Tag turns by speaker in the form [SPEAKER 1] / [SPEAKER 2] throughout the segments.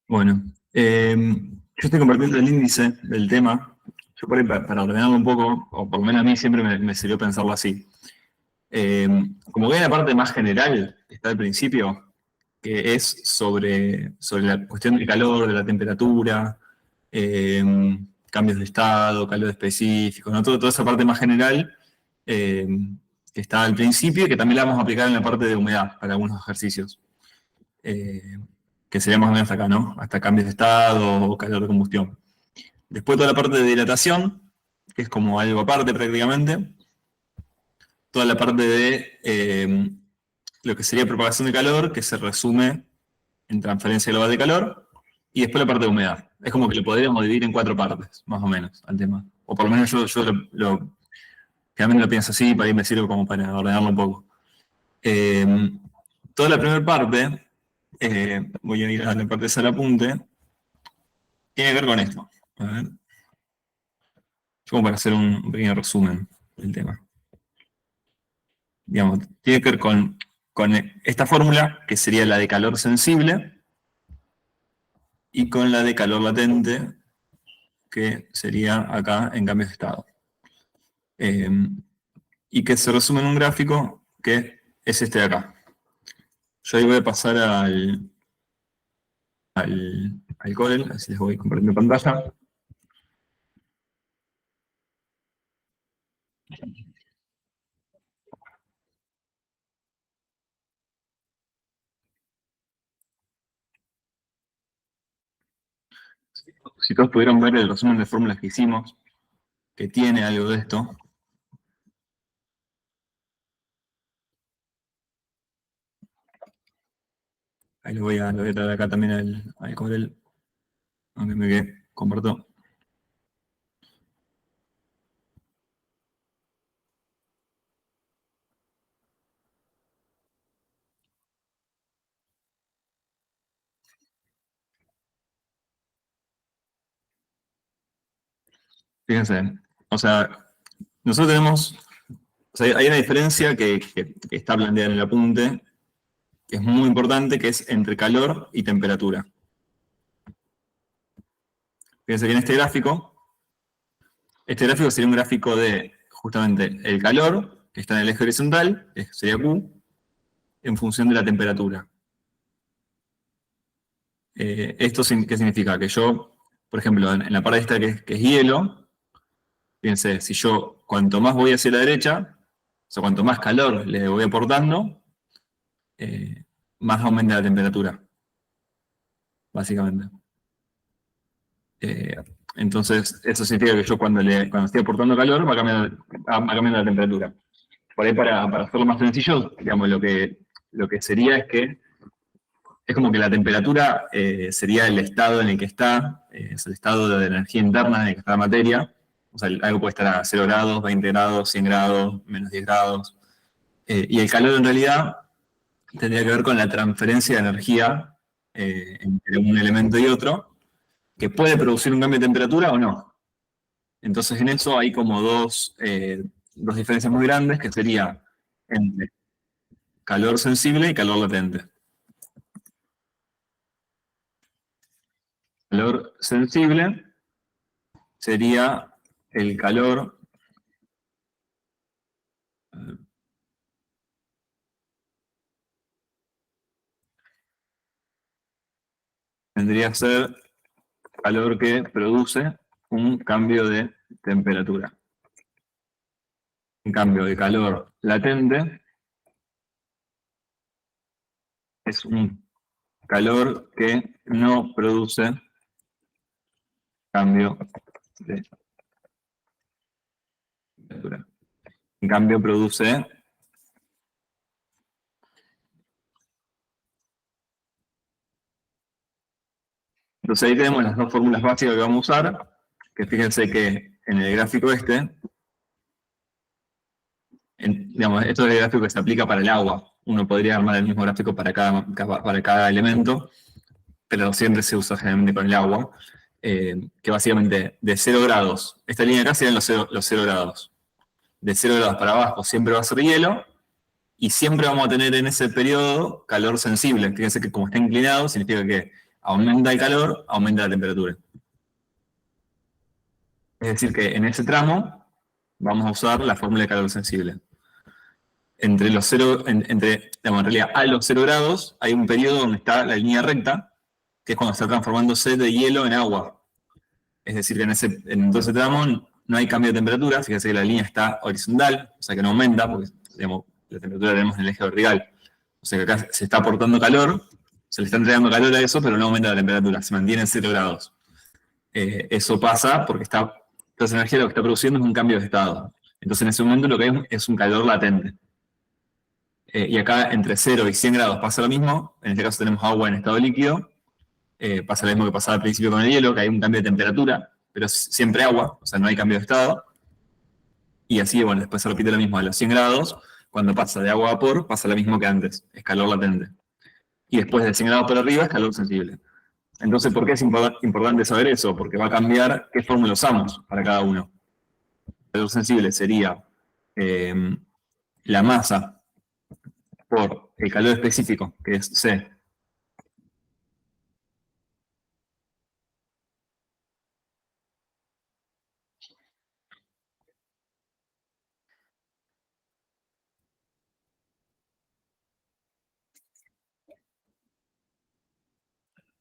[SPEAKER 1] Bueno, yo estoy compartiendo el índice del tema. Yo por ahí, para ordenarlo un poco, o por lo menos a mí siempre me sirvió pensarlo así. Eh, Como que hay una parte más general que está al principio, que es sobre la cuestión del calor, de la temperatura, eh, cambios de estado, calor específico, ¿no? Toda esa parte más general eh, que está al principio y que también la vamos a aplicar en la parte de humedad para algunos ejercicios. Eh, que sería más o menos acá, ¿no? Hasta cambios de estado o calor de combustión. Después toda la parte de dilatación, que es como algo aparte prácticamente. Toda la parte de lo que sería propagación de calor, que se resume en transferencia global de calor. Y después la parte de humedad. Es como que lo podríamos dividir en 4 partes, más o menos, al tema. O por lo menos yo realmente lo pienso así, para ahí me sirve como para ordenarlo un poco. Toda la primera parte, voy a ir a la parte del apunte, tiene que ver con esto. A ver. Como para hacer un pequeño resumen del tema. Digamos, tiene que ver con esta fórmula, que sería la de calor sensible, y con la de calor latente, que sería acá en cambios de estado. Y que se resume en un gráfico que es este de acá. Yo ahí voy a pasar al Corel, así les voy compartiendo pantalla. Si todos pudieron ver el resumen de fórmulas que hicimos, que tiene algo de esto. Ahí lo voy a traer acá también al Corel, aunque me quede, comparto. Fíjense, o sea, nosotros tenemos, o sea, hay una diferencia que está planteada en el apunte, que es muy importante, que es entre calor y temperatura. Fíjense que en este gráfico sería un gráfico de justamente el calor, que está en el eje horizontal, que sería Q, en función de la temperatura. ¿Esto qué significa? Que yo, por ejemplo, en la parte esta que es hielo, fíjense, si yo cuanto más voy hacia la derecha, o sea, cuanto más calor le voy aportando, más aumenta la temperatura, básicamente. Entonces, eso significa que yo cuando estoy aportando calor va cambiando la temperatura. Por ahí, para hacerlo más sencillo, digamos, lo que sería es que es como que la temperatura sería el estado en el que está, es el estado de energía interna en el que está la materia. O sea, algo puede estar a 0 grados, 20 grados, 100 grados, menos 10 grados. Y el calor en realidad tendría que ver con la transferencia de energía entre un elemento y otro, que puede producir un cambio de temperatura o no. Entonces en eso hay como dos diferencias muy grandes, que sería entre calor sensible y calor latente. Calor sensible sería el calor tendría que ser calor que produce un cambio de temperatura. En cambio, de calor latente es un calor que no produce cambio de temperatura. En cambio, produce. Entonces ahí tenemos las dos fórmulas básicas que vamos a usar, que fíjense que en el gráfico digamos, esto es el gráfico que se aplica para el agua. Uno podría armar el mismo gráfico para cada elemento, pero siempre se usa generalmente con el agua, que básicamente de 0 grados, esta línea acá serían los 0 grados. De 0 grados para abajo siempre va a ser hielo, y siempre vamos a tener en ese periodo calor sensible. Fíjense que como está inclinado, significa que aumenta el calor, aumenta la temperatura. Es decir, que en ese tramo vamos a usar la fórmula de calor sensible. Entre los 0, digamos, en realidad a los 0 grados hay un periodo donde está la línea recta, que es cuando está transformándose de hielo en agua. Es decir, que en todo ese tramo no hay cambio de temperatura, fíjense que la línea está horizontal, o sea que no aumenta, porque digamos, la temperatura la tenemos en el eje vertical. O sea que acá se está aportando calor, se le está entregando calor a eso, pero no aumenta la temperatura, se mantiene en 0 grados. Eso pasa porque toda esa energía lo que está produciendo es un cambio de estado. Entonces en ese momento lo que hay es un calor latente. Y acá entre 0 y 100 grados pasa lo mismo, en este caso tenemos agua en estado líquido, pasa lo mismo que pasaba al principio con el hielo, que hay un cambio de temperatura, pero es siempre agua, o sea, no hay cambio de estado. Y así, bueno, después se repite lo mismo a los 100 grados, cuando pasa de agua a vapor, pasa lo mismo que antes, es calor latente. Y después de 100 grados por arriba es calor sensible. Entonces, ¿por qué es importante saber eso? Porque va a cambiar qué fórmula usamos para cada uno. El calor sensible sería la masa por el calor específico, que es C,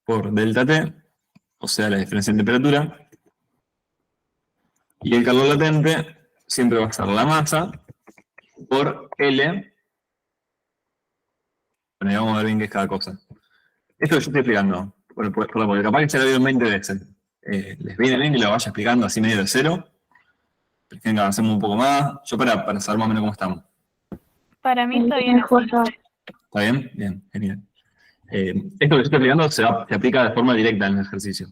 [SPEAKER 1] por delta T, o sea, la diferencia en temperatura, y el calor latente siempre va a ser la masa por L. Bueno, y vamos a ver bien qué es cada cosa. Esto que yo estoy explicando, porque capaz que se lo vieron 20 veces. ¿Les viene bien que lo vaya explicando así medio de cero? Prefieren que avancemos un poco más. Yo para saber más o menos cómo estamos.
[SPEAKER 2] Para mí está bien así.
[SPEAKER 1] ¿Está bien? Bien, genial. Esto que yo estoy explicando se aplica de forma directa en el ejercicio,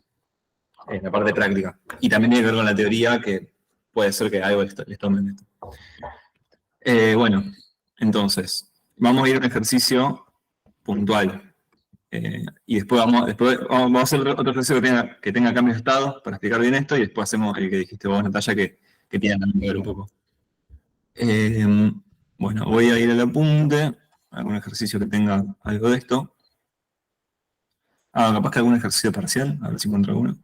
[SPEAKER 1] en la parte práctica. Y también tiene que ver con la teoría, que puede ser que algo les tomen esto. Bueno, entonces, vamos a ir a un ejercicio puntual. Y después vamos a hacer otro ejercicio que tenga cambios de estado para explicar bien esto, y después hacemos el que dijiste vos, Natalia, que tiene también que ver un poco. Bueno, voy a ir al apunte, algún ejercicio que tenga algo de esto. Capaz que algún ejercicio parcial, a ver si encuentro alguno.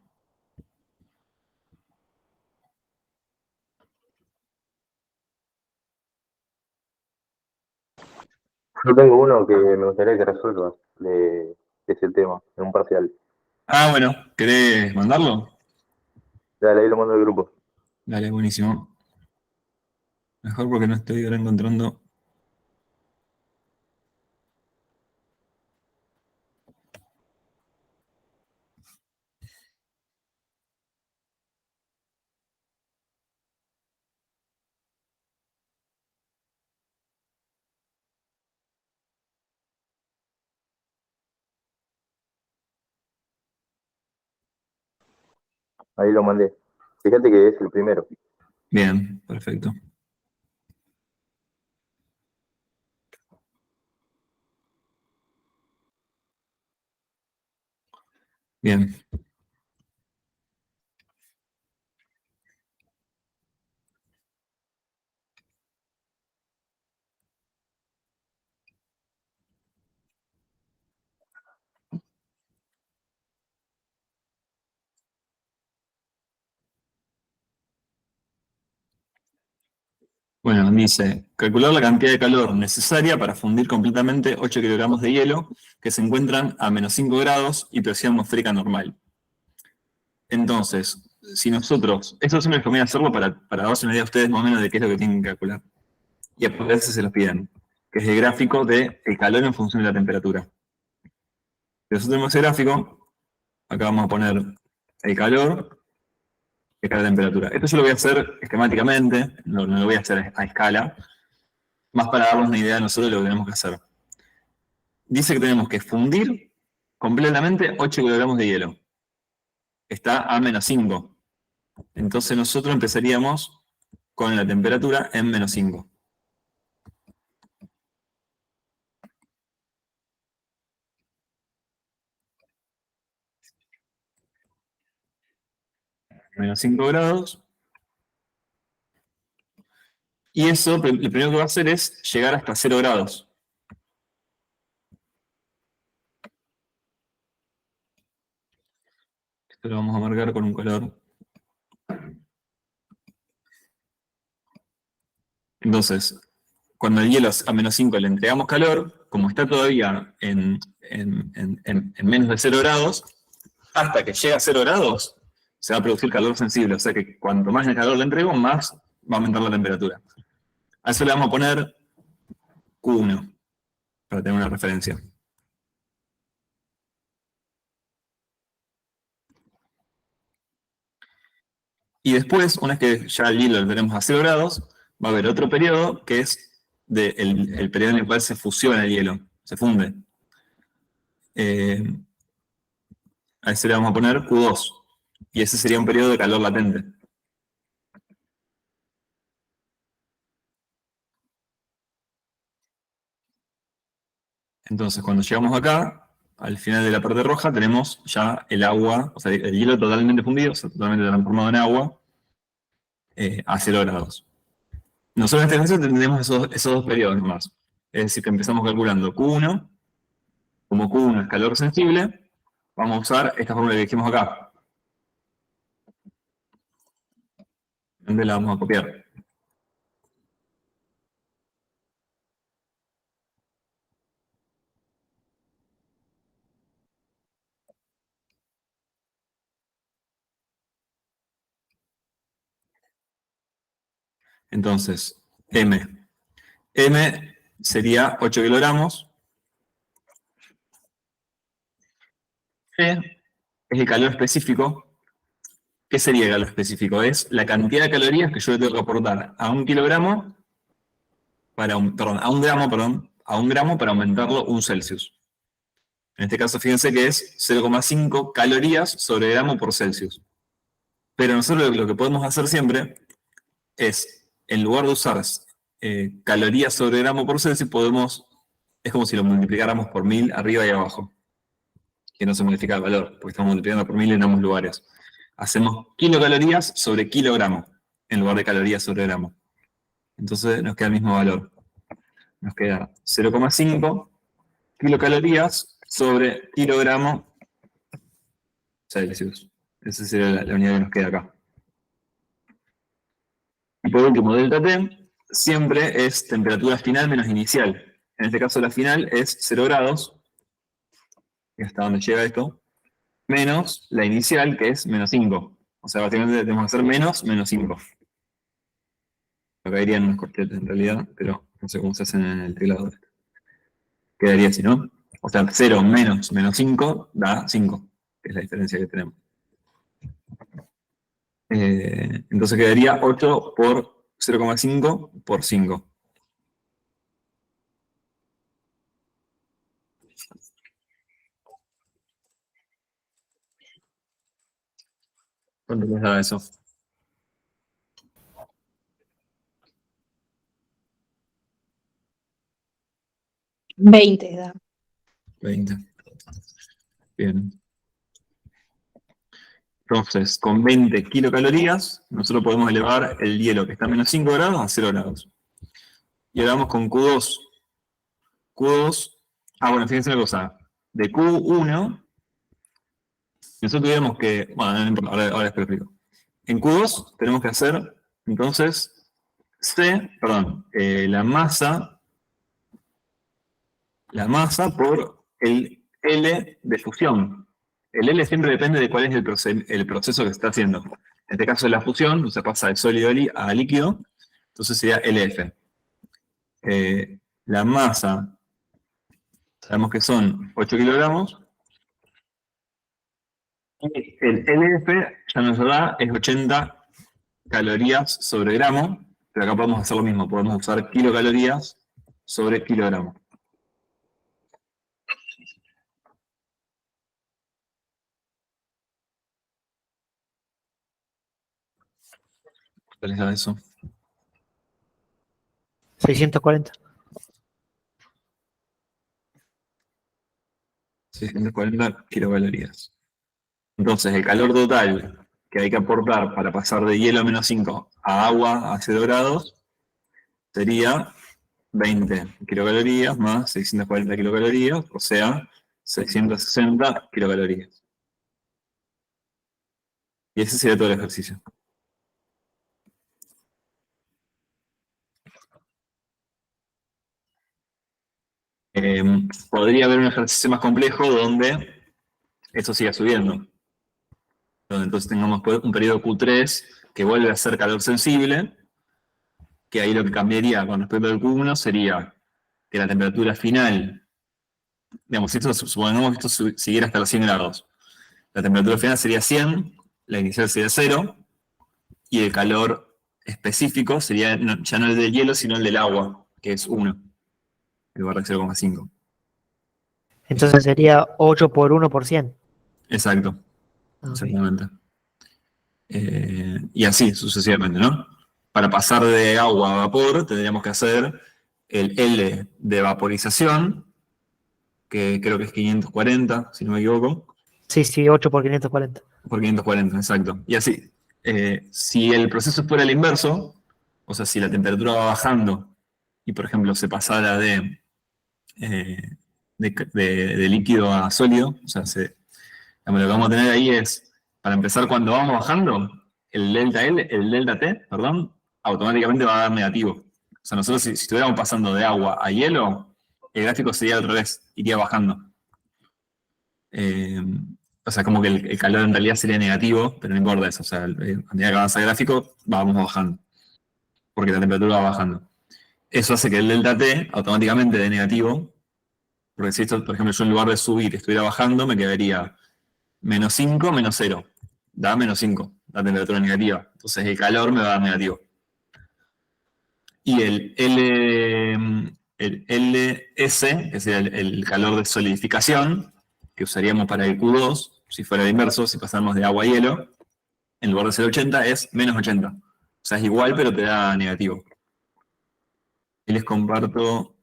[SPEAKER 3] Yo tengo uno que me gustaría que resuelvas de ese tema, en un parcial.
[SPEAKER 1] Bueno, ¿querés mandarlo?
[SPEAKER 3] Dale, ahí lo mando al grupo.
[SPEAKER 1] Dale, buenísimo. Mejor porque no estoy ahora encontrando.
[SPEAKER 3] Ahí lo mandé. Fíjate que es el primero.
[SPEAKER 1] Bien, perfecto. Bien. Bueno, dice, calcular la cantidad de calor necesaria para fundir completamente 8 kilogramos de hielo que se encuentran a menos 5 grados y presión atmosférica normal. Entonces, si nosotros, esto siempre les conviene hacerlo para darse una idea a ustedes más o menos de qué es lo que tienen que calcular. Y a veces se los piden, que es el gráfico del calor en función de la temperatura. Si nosotros tenemos ese gráfico, acá vamos a poner el calor, y acá la temperatura. Esto yo lo voy a hacer esquemáticamente, no lo voy a hacer a escala, más para darnos una idea de nosotros de lo que tenemos que hacer. Dice que tenemos que fundir completamente 8 kilogramos de hielo. Está a menos 5. Entonces nosotros empezaríamos con la temperatura en menos 5. Menos 5 grados. Y eso lo primero que va a hacer es llegar hasta 0 grados. Esto lo vamos a marcar con un color. Entonces, cuando el hielo a -5 le entregamos calor, como está todavía en menos de 0 grados, hasta que llega a 0 grados, se va a producir calor sensible. O sea que cuanto más el calor le entrego, más va a aumentar la temperatura. A eso le vamos a poner Q1, para tener una referencia. Y después, una vez que ya el hielo lo tenemos a 0 grados, va a haber otro periodo que es el periodo en el cual se fusiona el hielo, se funde. A ese le vamos a poner Q2. Y ese sería un periodo de calor latente. Entonces, cuando llegamos acá, al final de la parte roja, tenemos ya el agua, o sea, el hielo totalmente fundido, o sea, totalmente transformado en agua, a 0 grados. Nosotros en este caso tendremos esos dos periodos más. Es decir, que empezamos calculando Q1, como Q1 es calor sensible, vamos a usar esta fórmula que dijimos acá. ¿Dónde la vamos a copiar? Entonces, M. M sería 8 kilogramos. C es el calor específico. ¿Qué sería el calor específico? Es la cantidad de calorías que yo le tengo que aportar a un kilogramo, a un gramo para aumentarlo 1 Celsius. En este caso, fíjense que es 0,5 calorías sobre gramo por Celsius. Pero nosotros lo que podemos hacer siempre es, en lugar de usar calorías sobre gramo por Celsius, es como si lo multiplicáramos por 1000 arriba y abajo. Que no se modifica el valor, porque estamos multiplicando por 1000 en ambos lugares. Hacemos kilocalorías sobre kilogramo, en lugar de calorías sobre gramo. Entonces nos queda el mismo valor. Nos queda 0,5 kilocalorías sobre kilogramo Celsius. Esa sería la unidad que nos queda acá. Y por último, delta T siempre es temperatura final menos inicial. En este caso la final es 0 grados, que hasta donde llega esto, menos la inicial, que es -5. O sea, básicamente tenemos que hacer menos 5. Lo caería en unos corchetes en realidad, pero no sé cómo se hacen en el teclado. Quedaría así, ¿no? O sea, 0 menos -5 da 5, que es la diferencia que tenemos. Entonces quedaría 8 por 0,5 por 5. ¿Cuánto les da eso?
[SPEAKER 4] 20 da.
[SPEAKER 1] 20. Bien. Entonces, con 20 kilocalorías, nosotros podemos elevar el hielo que está a -5 grados a 0 grados. Y ahora vamos con Q2. Q2, bueno, fíjense una cosa. De Q1, nosotros tuviéramos que, bueno, no importa, ahora les explico. En Q2 tenemos que hacer, entonces, la masa por el L de fusión. El L siempre depende de cuál es el proceso que se está haciendo. En este caso es la fusión, se pasa de sólido a líquido, entonces sería LF. La masa, sabemos que son 8 kilogramos. El LF ya nos da es 80 calorías sobre gramo, pero acá podemos hacer lo mismo, podemos usar kilocalorías sobre kilogramo. ¿Qué les da eso?
[SPEAKER 5] 640.
[SPEAKER 1] 640 kilocalorías. Entonces, el calor total que hay que aportar para pasar de hielo a -5 a agua a 0 grados sería 20 kilocalorías más 640 kilocalorías, o sea, 660 kilocalorías. Y ese sería todo el ejercicio. Podría haber un ejercicio más complejo donde eso siga subiendo. Donde entonces tengamos un periodo Q3 que vuelve a ser calor sensible, que ahí lo que cambiaría con respecto al Q1 sería que la temperatura final, digamos, si esto, supongamos que esto siguiera hasta los 100 grados, la temperatura final sería 100, la inicial sería 0, y el calor específico sería ya no el del hielo, sino el del agua, que es 1, en lugar de 0,5.
[SPEAKER 5] Entonces sería 8 por 1 por 100.
[SPEAKER 1] Exacto,
[SPEAKER 5] Ok.
[SPEAKER 1] exactamente. Y así sucesivamente, ¿no? Para pasar de agua a vapor tendríamos que hacer el L de vaporización, que creo que es 540, si no me equivoco.
[SPEAKER 5] Sí, 8 por 540.
[SPEAKER 1] Por 540, exacto. Y así, si el proceso fuera el inverso, o sea, si la temperatura va bajando y, por ejemplo, se pasara eh, de líquido a sólido, o sea, lo que vamos a tener ahí es, para empezar, cuando vamos bajando, el delta L, el delta T, perdón, automáticamente va a dar negativo. O sea, nosotros si estuviéramos pasando de agua a hielo, el gráfico sería al revés, iría bajando. O sea, como que el calor en realidad sería negativo, pero no importa eso. O sea, a medida que avanza el gráfico, vamos bajando, porque la temperatura va bajando. Eso hace que el delta T automáticamente dé negativo, porque si esto, por ejemplo, yo en lugar de subir estuviera bajando, me quedaría -5, -0. Da -5, la temperatura negativa. Entonces el calor me va a dar negativo. Y el LS, que sería el calor de solidificación, que usaríamos para el Q2, si fuera el inverso, si pasamos de agua a hielo, en lugar de ser 80, es -80. O sea, es igual, pero te da negativo. Y les comparto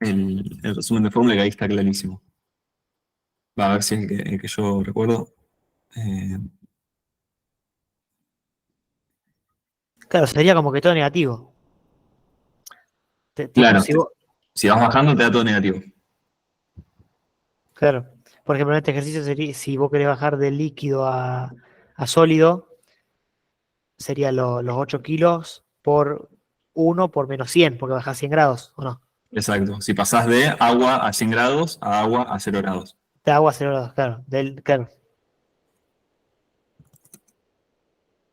[SPEAKER 1] el resumen de fórmula, que ahí está clarísimo. Va a ver si es el que yo recuerdo.
[SPEAKER 5] Claro, sería como que todo negativo. Tipo,
[SPEAKER 1] Claro,
[SPEAKER 5] si vos,
[SPEAKER 1] si vas bajando te da todo negativo.
[SPEAKER 5] claro, por ejemplo, en este ejercicio sería, si vos querés bajar de líquido a sólido, sería los 8 kilos por 1 por -100, porque bajás 100 grados, ¿o no?
[SPEAKER 1] Exacto. Si pasás de agua a 100 grados a agua a 0 grados.
[SPEAKER 5] De agua a 0 grados, claro. Claro.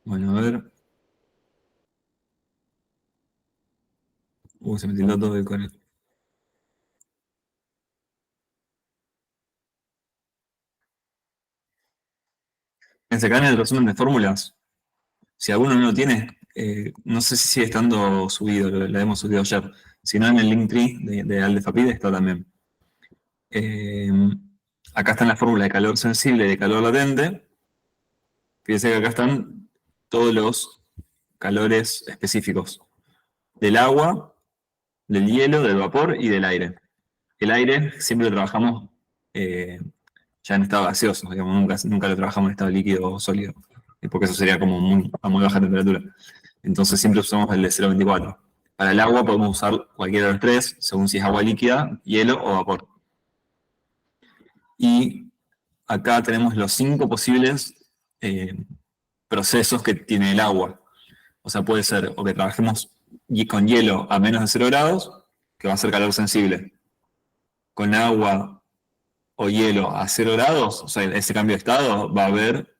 [SPEAKER 1] Bueno, a ver. Se me tildó todo el core. Fíjense acá en el resumen de fórmulas. Si alguno no lo tiene, no sé si sigue estando subido, lo hemos subido ayer. Si no, en el Linktree de Aldefapide está también. Eh, Acá está en la fórmula de calor sensible y de calor latente. Fíjense que acá están todos los calores específicos del agua, del hielo, del vapor y del aire. El aire siempre lo trabajamos ya en estado gaseoso, digamos, nunca lo trabajamos en estado líquido o sólido, porque eso sería como a muy baja temperatura. Entonces siempre usamos el de 0,24. Para el agua podemos usar cualquiera de los tres, según si es agua líquida, hielo o vapor. Y acá tenemos los 5 posibles procesos que tiene el agua. O sea, puede ser o que trabajemos con hielo a menos de 0 grados, que va a ser calor sensible. Con agua o hielo a 0 grados, o sea, ese cambio de estado va a haber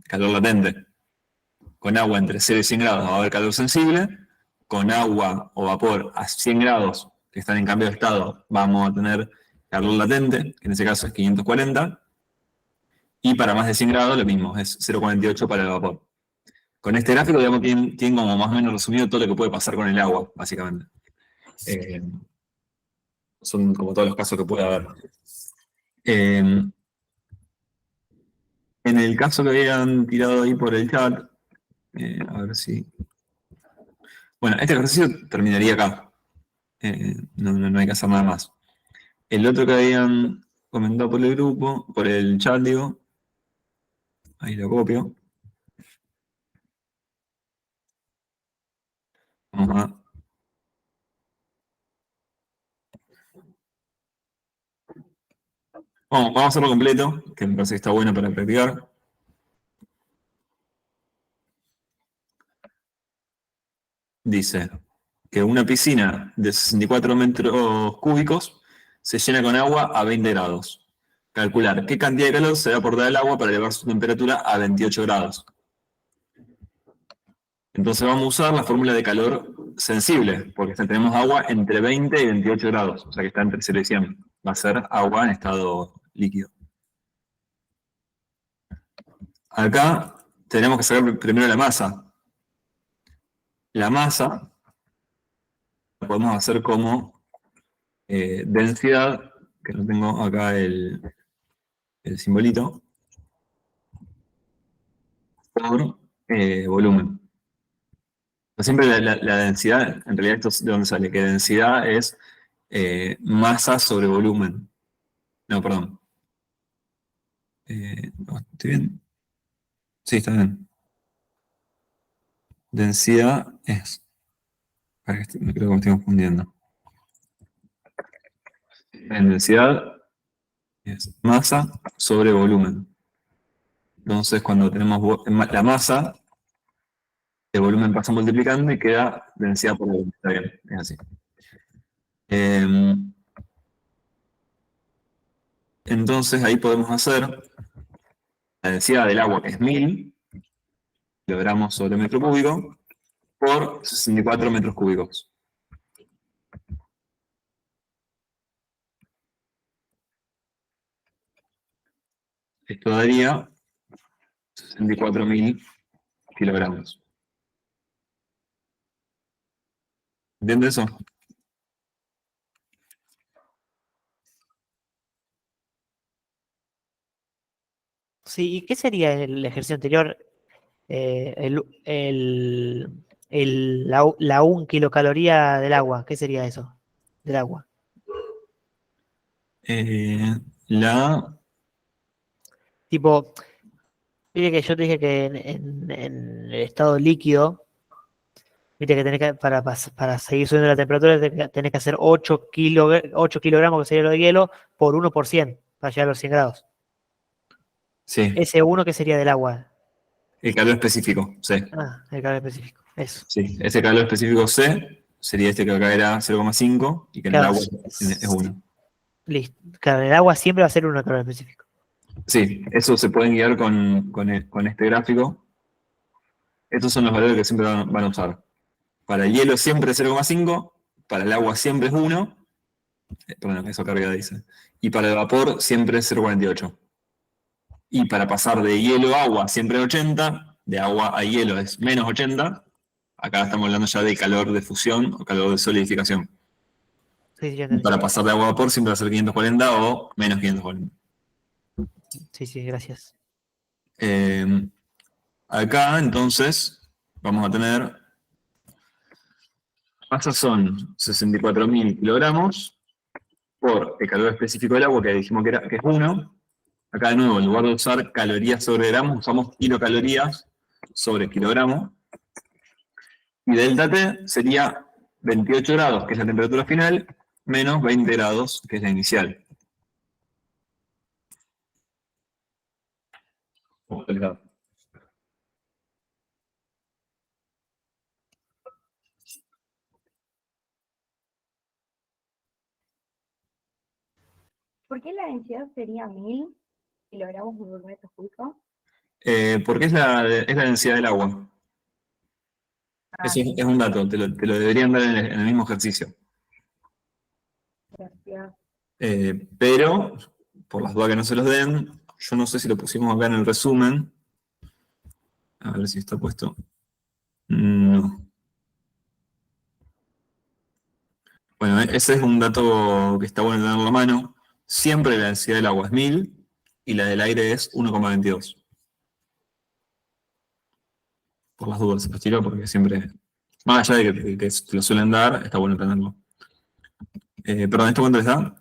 [SPEAKER 1] calor latente. Con agua entre 0 y 100 grados va a haber calor sensible. Con agua o vapor a 100 grados, que están en cambio de estado, vamos a tener calor latente, que en ese caso es 540. Y para más de 100 grados lo mismo, es 0,48 para el vapor. Con este gráfico, digamos, tienen como más o menos resumido todo lo que puede pasar con el agua, básicamente. Son como todos los casos que puede haber. En el caso que habían tirado ahí por el chat, a ver si... Bueno, este ejercicio terminaría acá. No hay que hacer nada más. El otro que habían comentado por el grupo, por el chat, digo, ahí lo copio. Vamos vamos a hacerlo completo, que me parece que está bueno para practicar. dice que una piscina de 64 metros cúbicos se llena con agua a 20 grados. Calcular qué cantidad de calor se va a aportar al agua para elevar su temperatura a 28 grados. Entonces vamos a usar la fórmula de calor sensible, porque tenemos agua entre 20 y 28 grados, o sea que está entre 0 y 100. Va a ser agua en estado líquido. Acá tenemos que sacar primero la masa. La masa la podemos hacer como densidad, que no tengo acá el simbolito, por volumen. Siempre la densidad, en realidad esto es de dónde sale, que densidad es masa sobre volumen. No, perdón. No, ¿estoy bien? Sí, está bien. Densidad es... Me creo que me estoy confundiendo. En densidad es masa sobre volumen. Entonces, cuando tenemos la masa, el volumen pasa multiplicando y queda densidad por volumen. Está bien, es así. Entonces, ahí podemos hacer la densidad del agua, que es 1000 kilogramos sobre metro cúbico, por 64 metros cúbicos. Esto daría 64.000 kilogramos. ¿Entiendes eso?
[SPEAKER 5] Sí, ¿y qué sería el ejercicio anterior? La 1 kilocaloría del agua, ¿qué sería eso? Del agua. Tipo, viste que yo te dije que en el estado líquido, viste que tenés que, para seguir subiendo la temperatura, tenés que hacer 8 kilogramos, que sería lo de hielo, por 1%, para llegar a los 100 grados.
[SPEAKER 1] Sí.
[SPEAKER 5] Ese 1 que sería del agua.
[SPEAKER 1] El calor específico, C.
[SPEAKER 5] Ah, el calor específico, eso.
[SPEAKER 1] Sí, ese calor específico C sería este que acá era 0,5 y que en el
[SPEAKER 5] Claro,
[SPEAKER 1] agua es 1.
[SPEAKER 5] Listo. Claro, el agua siempre va a ser 1 calor específico.
[SPEAKER 1] Sí, eso se pueden guiar con este gráfico. Estos son los valores que siempre van a usar. Para el hielo siempre es 0,5, para el agua siempre es 1, perdón, eso carga dice, y para el vapor siempre es 0,48. Y para pasar de hielo a agua siempre es 80, de agua a hielo es menos 80, acá estamos hablando ya de calor de fusión o calor de solidificación.
[SPEAKER 5] Sí,
[SPEAKER 1] Y para pasar de agua a vapor siempre va a ser 540 o menos 540.
[SPEAKER 5] Sí, gracias.
[SPEAKER 1] Acá entonces vamos a tener, masas son 64.000 kilogramos por el calor específico del agua que dijimos que es 1. Acá de nuevo, en lugar de usar calorías sobre gramos, usamos kilocalorías sobre kilogramo. Y delta T sería 28 grados, que es la temperatura final, menos 20 grados, que es la inicial.
[SPEAKER 6] ¿Por qué la densidad sería 1000 kilogramos por metro cúbico?
[SPEAKER 1] Porque es la densidad del agua. Eso es un dato, te lo deberían dar en el mismo ejercicio.
[SPEAKER 6] Gracias.
[SPEAKER 1] Pero, por las dudas que no se los den, yo no sé si lo pusimos acá en el resumen. A ver si está puesto. No. Bueno, ese es un dato que está bueno tenerlo a mano. Siempre la densidad del agua es 1000 y la del aire es 1,22. Por las dudas se los tiro porque siempre, más allá de que te lo suelen dar, está bueno tenerlo. Perdón, ¿esto cuánto les da?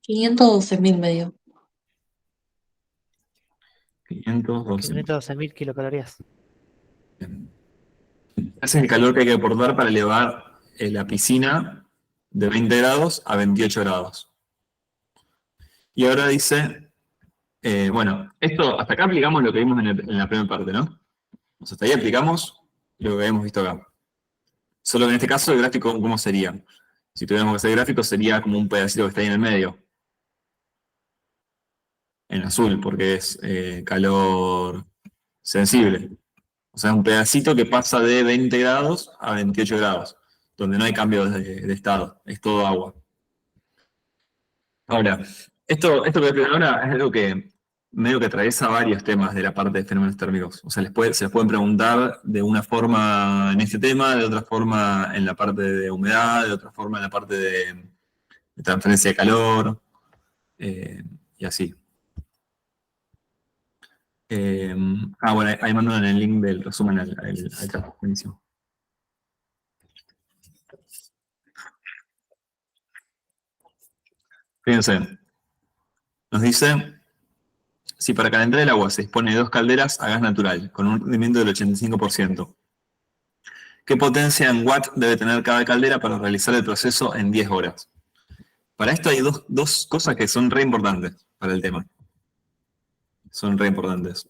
[SPEAKER 4] 512.000 medio.
[SPEAKER 1] 512.
[SPEAKER 5] 512.000 kilocalorías.
[SPEAKER 1] Ese es el calor que hay que aportar para elevar la piscina de 20 grados a 28 grados. Y ahora dice Bueno, esto, hasta acá aplicamos lo que vimos en la primera parte, ¿no? O sea, hasta ahí aplicamos lo que habíamos visto acá. Solo que en este caso el gráfico, ¿cómo sería? Si tuviéramos que hacer gráfico, sería como un pedacito que está ahí en el medio. En azul, porque es calor sensible. O sea, es un pedacito que pasa de 20 grados a 28 grados, donde no hay cambio de estado, es todo agua. Ahora, esto que voy a explicar ahora es algo que medio que atraviesa varios temas de la parte de fenómenos térmicos. O sea, se les pueden preguntar de una forma en este tema, de otra forma en la parte de humedad, de otra forma en la parte de transferencia de calor, y así. Bueno, ahí mandan el link del resumen al chat. Buenísimo. Fíjense, nos dice, si para calentar el agua se dispone de 2 calderas a gas natural, con un rendimiento del 85%, ¿qué potencia en watt debe tener cada caldera para realizar el proceso en 10 horas? Para esto hay dos cosas que son re importantes para el tema. Son re importantes.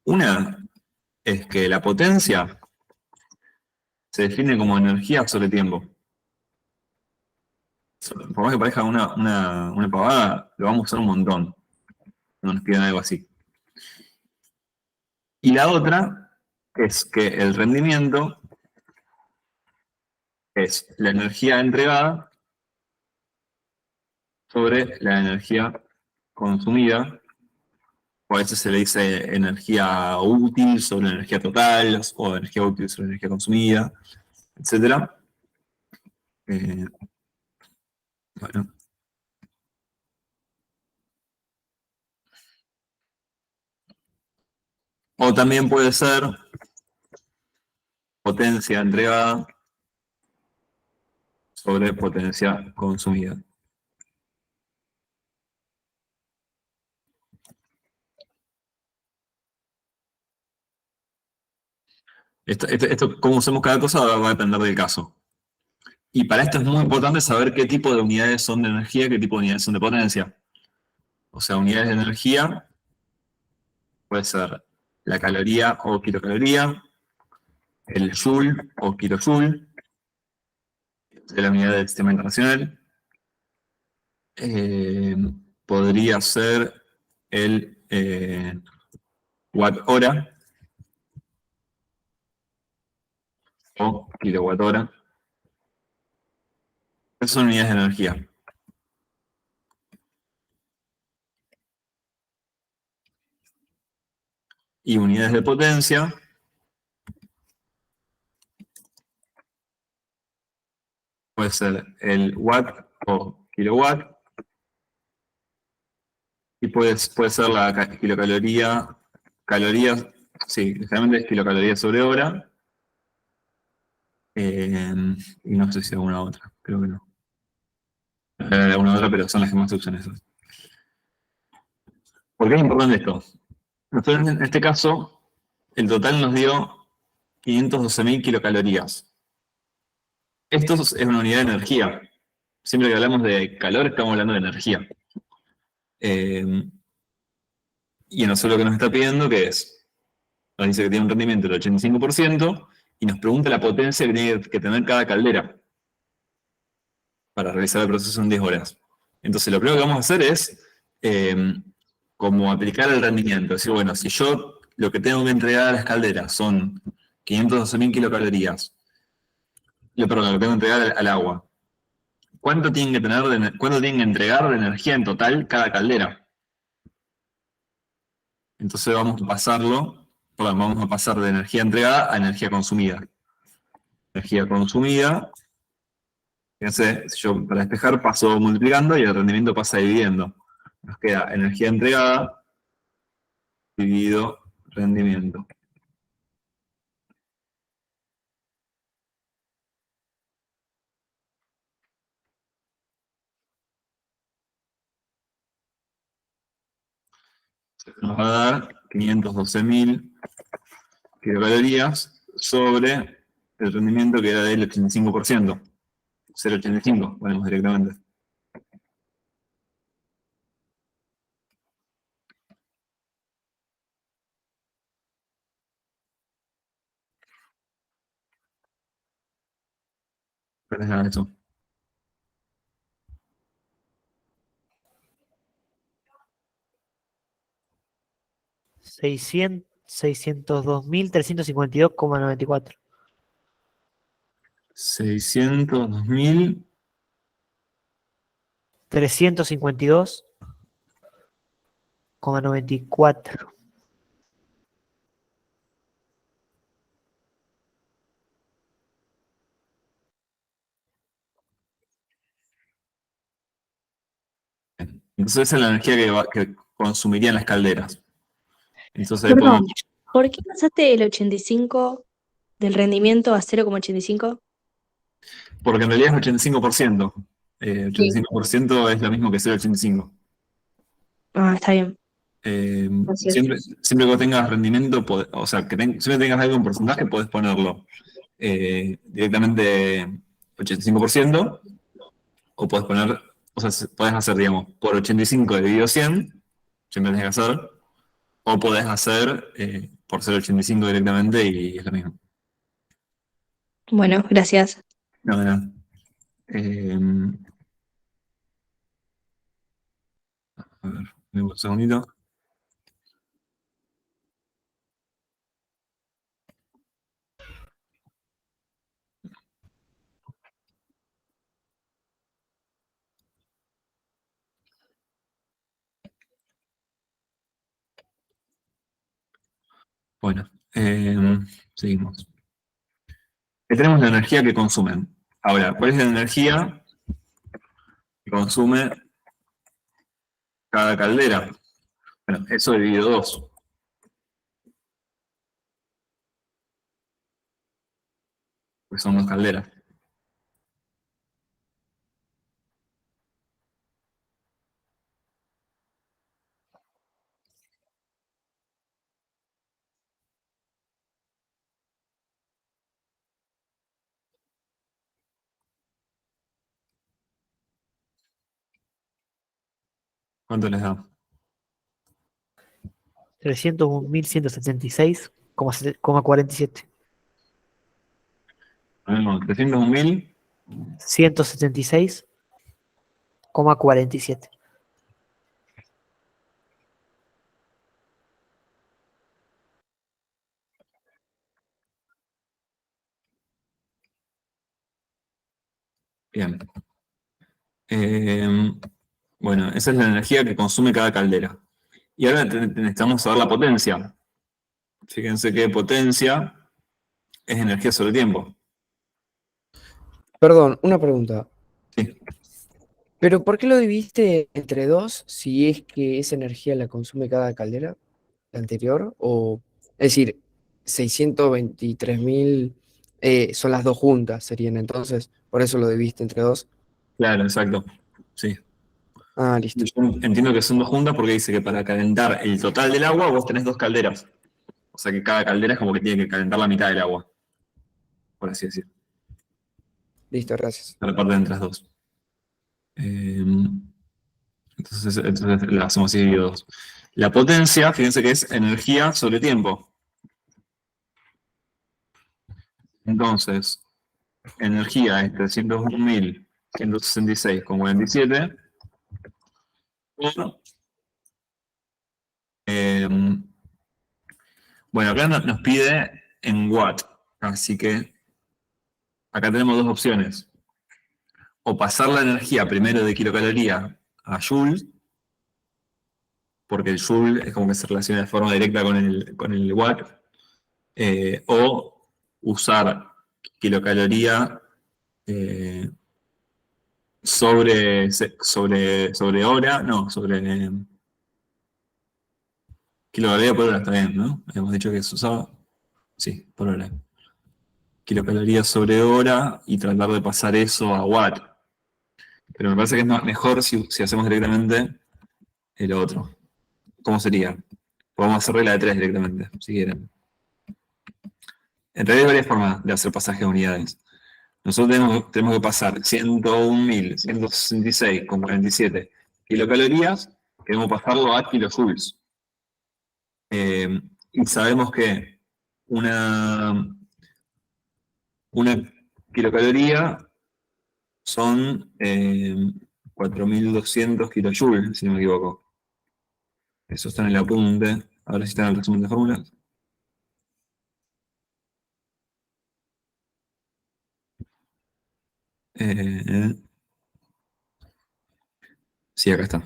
[SPEAKER 1] Una es que la potencia se define como energía sobre tiempo. Por más que parezca una pavada, lo vamos a usar un montón. No nos piden algo así. Y la otra es que el rendimiento es la energía entregada sobre la energía consumida, o a veces se le dice energía útil sobre energía total, o energía útil sobre energía consumida, etc. Bueno. O también puede ser potencia entregada sobre potencia consumida. Esto, cómo usamos cada cosa va a depender del caso. Y para esto es muy importante saber qué tipo de unidades son de energía, qué tipo de unidades son de potencia. O sea, unidades de energía puede ser la caloría o kilocaloría, el joule o kilojoule, de la unidad del sistema internacional. Podría ser el watt hora o kilowatt hora. Esas son unidades de energía. Y unidades de potencia puede ser el watt o kilowatt. Y puede ser la kilocaloría, calorías, sí, generalmente es kilocalorías sobre hora. Y no sé si alguna otra, creo que no. Alguna otra, pero son las que más se usan esas. ¿Por qué es importante esto? Nosotros en este caso, el total nos dio 512.000 kilocalorías. Esto es una unidad de energía. Siempre que hablamos de calor, estamos hablando de energía. Y nosotros lo que nos está pidiendo, que es, nos dice que tiene un rendimiento del 85%, y nos pregunta la potencia que tiene que tener cada caldera para realizar el proceso en 10 horas. Entonces, lo primero que vamos a hacer es como aplicar el rendimiento. Es decir, bueno, si yo lo que tengo que entregar a las calderas son 512.000 kilocalorías, perdón, lo que tengo que entregar al agua, ¿cuánto tienen que entregar de energía en total cada caldera? Entonces vamos a pasar de energía entregada a energía consumida. Energía consumida, fíjense, si yo para despejar paso multiplicando y el rendimiento pasa dividiendo. Nos queda energía entregada dividido rendimiento. Nos va a dar 512.000 kilocalorías sobre el rendimiento que era del 85%. 0,85, ponemos directamente. ¿Cuál es eso?
[SPEAKER 5] Seiscientos 602.352,94.
[SPEAKER 1] 602.000.
[SPEAKER 5] 352,94.
[SPEAKER 1] Entonces esa es la energía que consumirían las calderas. Entonces ahí
[SPEAKER 7] Perdón,
[SPEAKER 1] podemos,
[SPEAKER 7] ¿por qué pasaste el 85 del rendimiento a 0,85?
[SPEAKER 1] porque en realidad es 85%.
[SPEAKER 7] Sí.
[SPEAKER 1] 85% es lo mismo que 0,85.
[SPEAKER 7] Ah, está bien. Gracias.
[SPEAKER 1] Siempre que tengas rendimiento, o sea, siempre tengas algo en porcentaje, podés ponerlo directamente 85%, o podés poner, o sea, podés hacer, digamos, por 85 dividido 100, siempre tenés que hacer, o podés hacer por 0,85 directamente y es lo mismo.
[SPEAKER 7] Bueno, gracias.
[SPEAKER 1] No, de nada. Eh, a ver, un segundito. Bueno, seguimos. Que tenemos la energía que consumen. Ahora, ¿cuál es la energía que consume cada caldera? Bueno, eso dividido 2, pues son dos calderas. ¿Cuánto les da?
[SPEAKER 5] 301.176,47.
[SPEAKER 1] Bueno, 301.000.
[SPEAKER 5] 176,47.
[SPEAKER 1] Bien. Eh, bueno, esa es la energía que consume cada caldera. Y ahora necesitamos saber la potencia. Fíjense que potencia es energía sobre tiempo.
[SPEAKER 8] Perdón, una pregunta.
[SPEAKER 1] Sí.
[SPEAKER 8] ¿Pero por qué lo dividiste entre dos si es que esa energía la consume cada caldera, la anterior? O, es decir, 623.000 son las dos juntas, serían entonces, por eso lo dividiste entre dos.
[SPEAKER 1] Claro, exacto. Sí.
[SPEAKER 8] Ah, listo.
[SPEAKER 1] Yo entiendo que son dos juntas porque dice que para calentar el total del agua vos tenés dos calderas. O sea que cada caldera es como que tiene que calentar la mitad del agua, por así decirlo.
[SPEAKER 8] Listo, gracias.
[SPEAKER 1] Se reparten entre las dos. Eh, entonces la hacemos así dividido 2. La potencia, fíjense que es energía sobre tiempo. Entonces, energía es 301.166,47 por, bueno, acá nos pide en watt, así que acá tenemos dos opciones. O pasar la energía primero de kilocaloría a joule, porque el joule es como que se relaciona de forma directa con el watt, o usar kilocaloría sobre hora, no, sobre kilocaloría por hora, está bien, ¿no? Hemos dicho que se usaba, sí, por hora. Kilocalorías sobre hora y tratar de pasar eso a watt. Pero me parece que es mejor si hacemos directamente el otro. ¿Cómo sería? Podemos hacer regla de 3 directamente, si quieren. En realidad hay varias formas de hacer pasaje a unidades. Nosotros tenemos que pasar 101.166,47 kilocalorías, queremos pasarlo a kilojoules. Y sabemos que una kilocaloría son 4200 kilojoules, si no me equivoco. Eso está en el apunte. A ver si está en el resumen de fórmulas. Sí, acá está.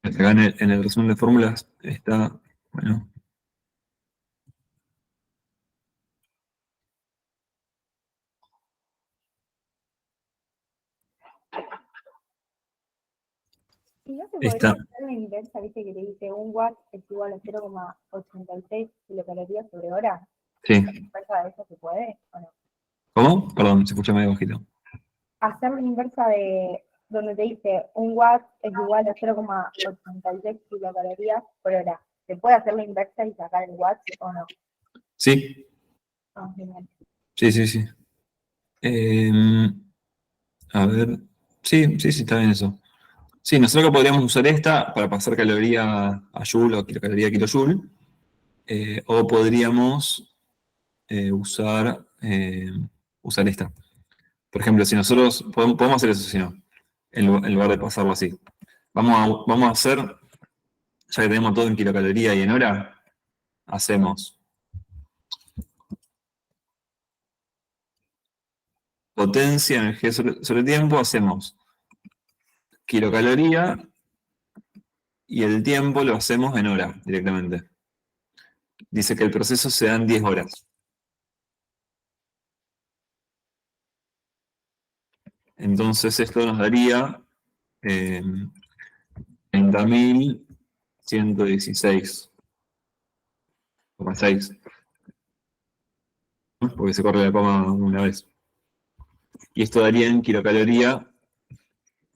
[SPEAKER 1] Acá en el resumen de fórmulas está, bueno,
[SPEAKER 6] Y no se
[SPEAKER 1] está.
[SPEAKER 6] podría hacer la inversa, viste que te dice 1 watt es igual a 0,86 kilocalorías sobre hora.
[SPEAKER 1] Sí.
[SPEAKER 6] ¿Inversa de eso se puede o no?
[SPEAKER 1] ¿Cómo? Perdón, se escucha medio bajito.
[SPEAKER 6] Hacer la inversa de donde te dice 1 watt es igual a 0,86 kilocalorías por hora. ¿Se puede hacer la inversa y sacar el watt o no?
[SPEAKER 1] Sí,
[SPEAKER 6] Ah, genial.
[SPEAKER 1] sí, sí, sí. A ver. Sí, sí, sí, está bien eso. Sí, nosotros podríamos usar esta para pasar caloría a joule o kilocaloría a kilojoule. O podríamos usar esta. Por ejemplo, si nosotros podemos hacer eso, si no, en lugar de pasarlo así. Vamos a hacer, ya que tenemos todo en kilocaloría y en hora, hacemos potencia, energía sobre tiempo, hacemos kilocaloría y el tiempo lo hacemos en hora directamente. Dice que el proceso se da en 10 horas. Entonces esto nos daría 30.116,6, ¿no? Porque se corre la coma una vez. Y esto daría en kilocaloría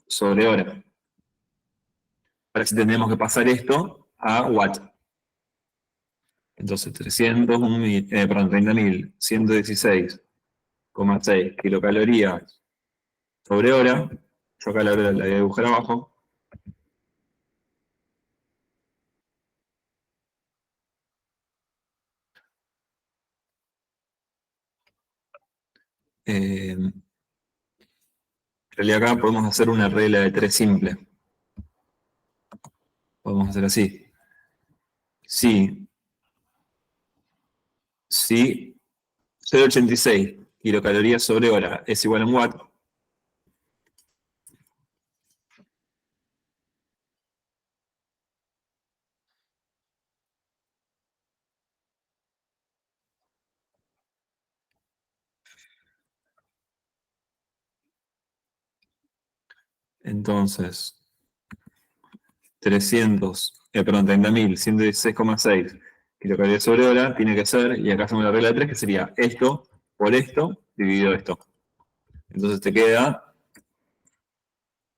[SPEAKER 1] sobre hora. Ahora sí tendríamos que pasar esto a watt. Entonces 30.116,6 kilocalorías sobre hora. Yo acá la hora la voy a dibujar abajo. En realidad acá podemos hacer una regla de 3 simple. Podemos hacer así. Si 0,86 kilocalorías sobre hora es igual a un watt, entonces 30.116,6 kilocalorías sobre hora tiene que ser, y acá hacemos la regla de 3, que sería esto por esto dividido esto. Entonces te queda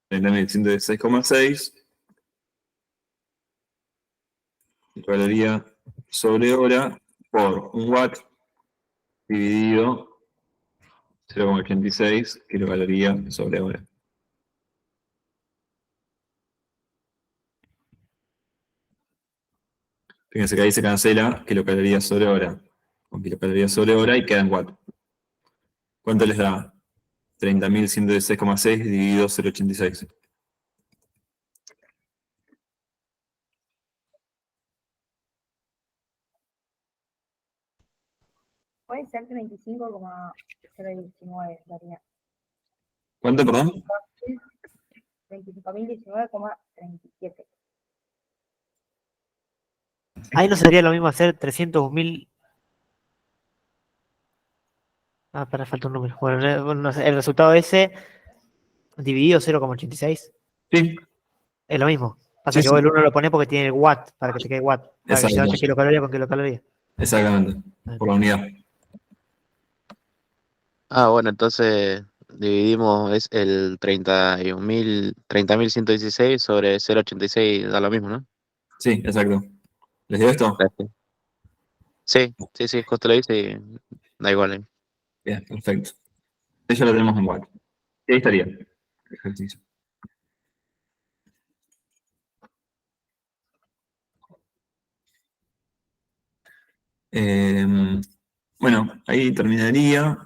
[SPEAKER 1] 30.116,6 calorías sobre hora por un watt dividido 0,86 kilocalorías sobre hora. Fíjense que ahí se cancela kilocalorías sobre hora con kilocalorías sobre hora y queda en watt. ¿Cuánto les da? 30.116,6 dividido 0,86.
[SPEAKER 6] Puede ser 35,019, daría.
[SPEAKER 1] ¿Cuánto, perdón?
[SPEAKER 6] 25.019,37.
[SPEAKER 5] Ahí no sería lo mismo hacer 300.000. Ah, para falta un número. Bueno, no sé, el resultado ese dividido 0,86
[SPEAKER 1] Sí,
[SPEAKER 5] es lo mismo. Pasa
[SPEAKER 1] sí,
[SPEAKER 5] que
[SPEAKER 1] sí.
[SPEAKER 5] vos el 1 lo ponés porque tiene el watt, para que te quede watt, para que se
[SPEAKER 1] Exacto.
[SPEAKER 5] vaya kilocaloría con kilocaloría.
[SPEAKER 1] Exactamente. Por la unidad.
[SPEAKER 9] Ah, bueno, entonces dividimos es el 30.116 sobre 0,86, da lo mismo, ¿no?
[SPEAKER 1] Sí, exacto. ¿Les dio esto?
[SPEAKER 9] Gracias. Sí, sí, sí, justo lo hice y da igual.
[SPEAKER 1] Bien, perfecto. Eso lo tenemos en watt. Y ahí estaría el ejercicio. Bueno, ahí terminaría.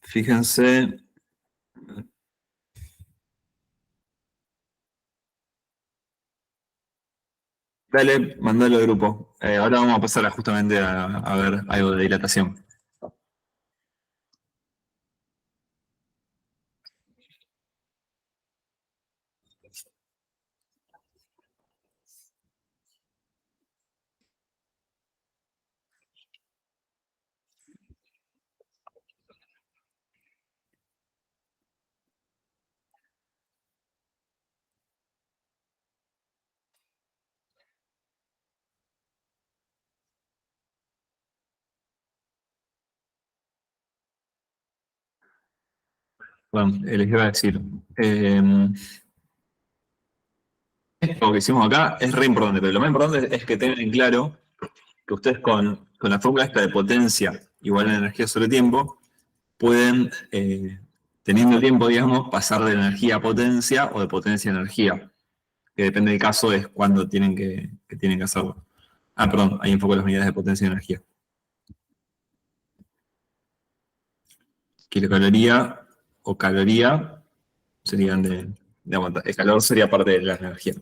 [SPEAKER 1] Fíjense. Dale, mandalo al grupo. Ahora vamos a pasar justamente a ver algo de dilatación. Bueno, les iba a decir. Esto que hicimos acá es re importante, pero lo más importante es que tengan en claro que ustedes con la fórmula esta de potencia igual a energía sobre tiempo, pueden, teniendo tiempo, digamos, pasar de energía a potencia o de potencia a energía. Que depende del caso, es cuando tienen que hacerlo. Ah, perdón, ahí enfoco las unidades de potencia y energía. Kilocaloría o caloría serían de aguantar. El calor sería parte de la energía.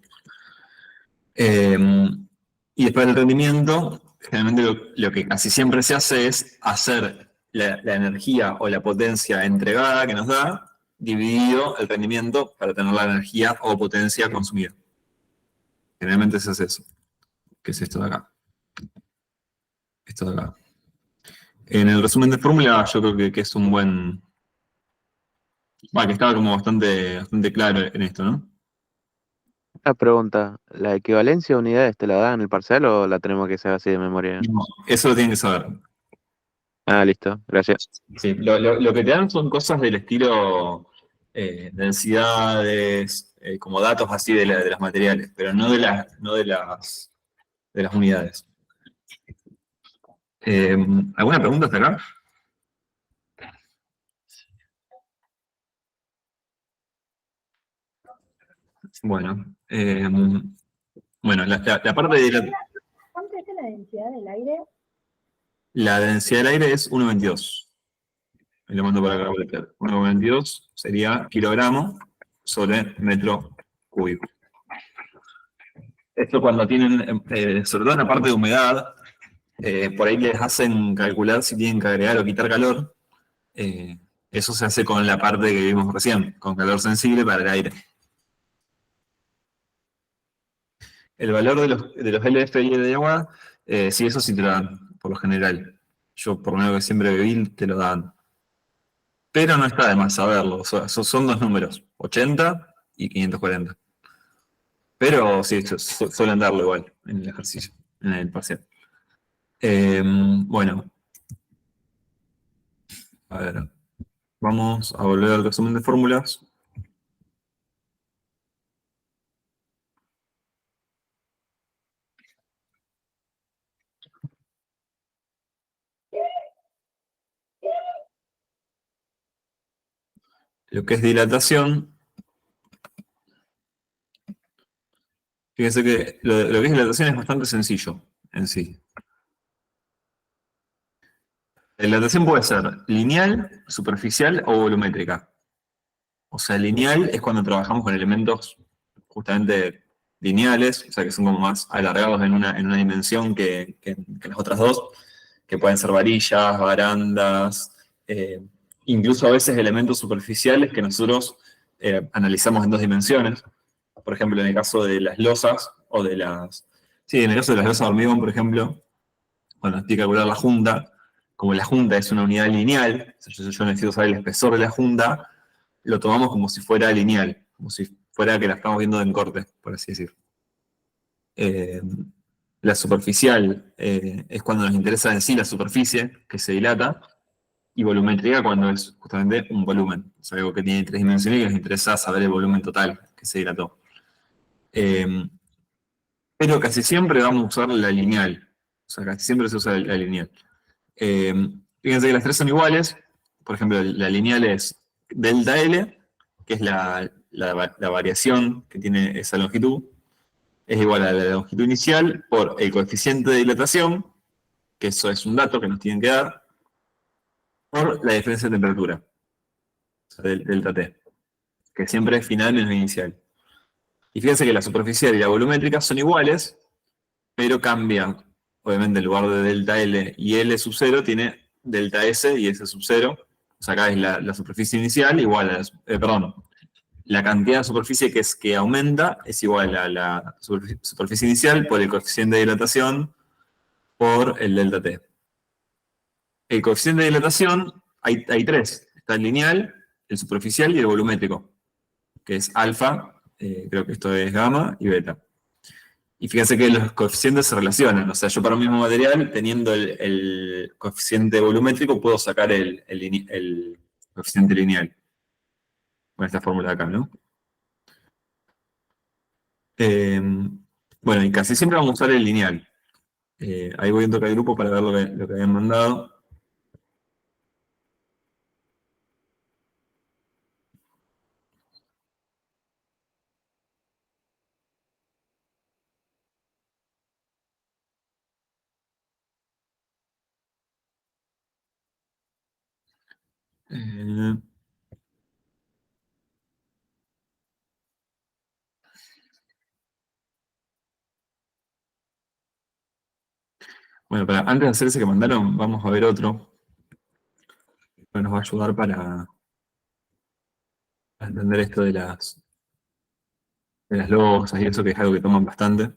[SPEAKER 1] Y después del rendimiento, generalmente lo que casi siempre se hace es hacer la energía o la potencia entregada que nos da, dividido el rendimiento para tener la energía o potencia consumida. Generalmente se hace eso, que es esto de acá. Esto de acá. En el resumen de fórmula, yo creo que es un buen... que estaba como bastante claro en esto, ¿no?
[SPEAKER 9] Una pregunta, ¿la equivalencia de unidades te la dan en el parcial o la tenemos que hacer así de memoria?
[SPEAKER 1] No, eso lo tienen que saber.
[SPEAKER 9] Ah, listo, gracias.
[SPEAKER 1] Sí, lo que te dan son cosas del estilo densidades, como datos así de los materiales, pero no de las unidades. ¿Alguna pregunta hasta acá? Bueno, la parte de
[SPEAKER 6] ¿Cuánto es la densidad del aire?
[SPEAKER 1] la densidad del aire es 1,22. Me lo mando para acá. 1,22 sería kilogramo sobre metro cúbico. Esto cuando tienen, sobre todo en la parte de humedad, por ahí les hacen calcular si tienen que agregar o quitar calor. Eso se hace con la parte que vimos recién, con calor sensible para el aire. El valor de los LFI de agua, sí, eso sí te lo dan, por lo general. Yo, por lo menos que siempre bebí, te lo dan. Pero no está de más saberlo. Son dos números, 80 y 540. Pero sí, suelen darlo igual en el ejercicio, en el parcial. Bueno. A ver. Vamos a volver al resumen de fórmulas. Lo que es dilatación. Fíjense que lo que es dilatación es bastante sencillo en sí. La dilatación puede ser lineal, superficial o volumétrica. O sea, lineal es cuando trabajamos con elementos justamente lineales, o sea, que son como más alargados en una dimensión que las otras dos, que pueden ser varillas, barandas, incluso a veces elementos superficiales que nosotros analizamos en dos dimensiones. Por ejemplo, en el caso de las losas o de las... Sí, en el caso de las losas de hormigón, por ejemplo, cuando hay que calcular la junta, como la junta es una unidad lineal, o sea, yo necesito saber el espesor de la junta, lo tomamos como si fuera lineal, como si fuera que la estamos viendo en corte, por así decir. La superficial es cuando nos interesa en sí la superficie, que se dilata, y volumétrica cuando es justamente un volumen, o sea, algo que tiene tres dimensiones y nos interesa saber el volumen total que se dilató. Pero casi siempre vamos a usar la lineal, o sea, casi siempre se usa la lineal. Fíjense que las tres son iguales, por ejemplo, la lineal es delta L, que es la variación que tiene esa longitud, es igual a la longitud inicial por el coeficiente de dilatación, que eso es un dato que nos tienen que dar, por la diferencia de temperatura, o sea, del delta T, que siempre es final menos inicial. Y fíjense que la superficial y la volumétrica son iguales, pero cambian. Obviamente, en lugar de delta L y L sub 0, tiene delta S y S sub 0. O sea, acá es la superficie inicial igual a perdón, la cantidad de superficie que aumenta es igual a la superficie inicial por el coeficiente de dilatación por el delta T. El coeficiente de dilatación, hay tres. Está el lineal, el superficial y el volumétrico, que es alfa, creo que esto es gamma y beta. Y fíjense que los coeficientes se relacionan. O sea, yo para un mismo material, teniendo el coeficiente volumétrico, puedo sacar el coeficiente lineal. Con esta fórmula de acá, ¿no? Bueno, y casi siempre vamos a usar el lineal. Ahí voy a tocar el grupo para ver lo que habían mandado. Eh, bueno, antes de hacer ese que mandaron, vamos a ver otro que nos va a ayudar para entender esto de las losas y eso, que es algo que toman bastante.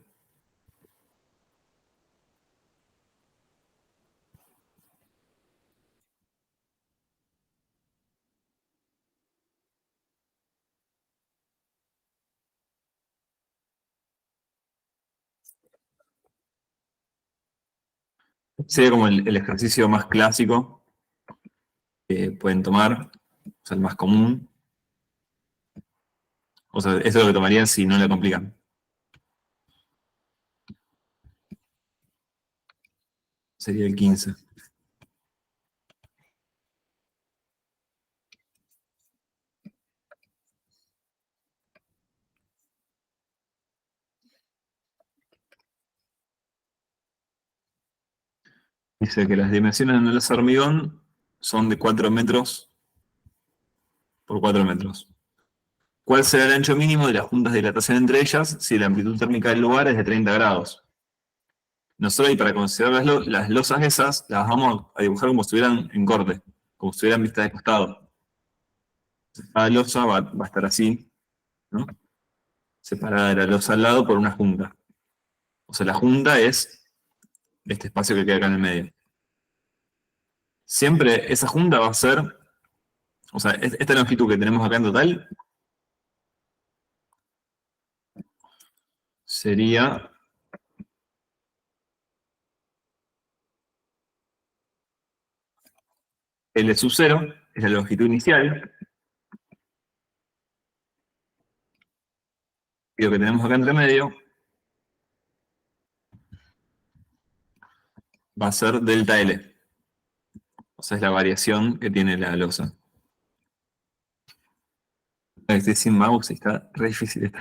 [SPEAKER 1] Sería como el ejercicio más clásico que pueden tomar, o sea, el más común. O sea, eso es lo que tomarían si no le complican. Sería el 15. Dice que las dimensiones de un losa hormigón son de 4 metros por 4 metros. ¿Cuál será el ancho mínimo de las juntas de dilatación entre ellas si la amplitud térmica del lugar es de 30 grados? Nosotros, y para considerar las losas esas, las vamos a dibujar como si estuvieran en corte, como si estuvieran vistas de costado. Cada losa va a estar así, ¿no? Separada de la losa al lado por una junta. O sea, la junta es este espacio que queda acá en el medio. Siempre esa junta va a ser, o sea, esta longitud que tenemos acá en total sería L sub 0, es la longitud inicial. Y lo que tenemos acá entre medio va a ser delta L. O sea, es la variación que tiene la losa. Estoy sin mouse y está re difícil esto.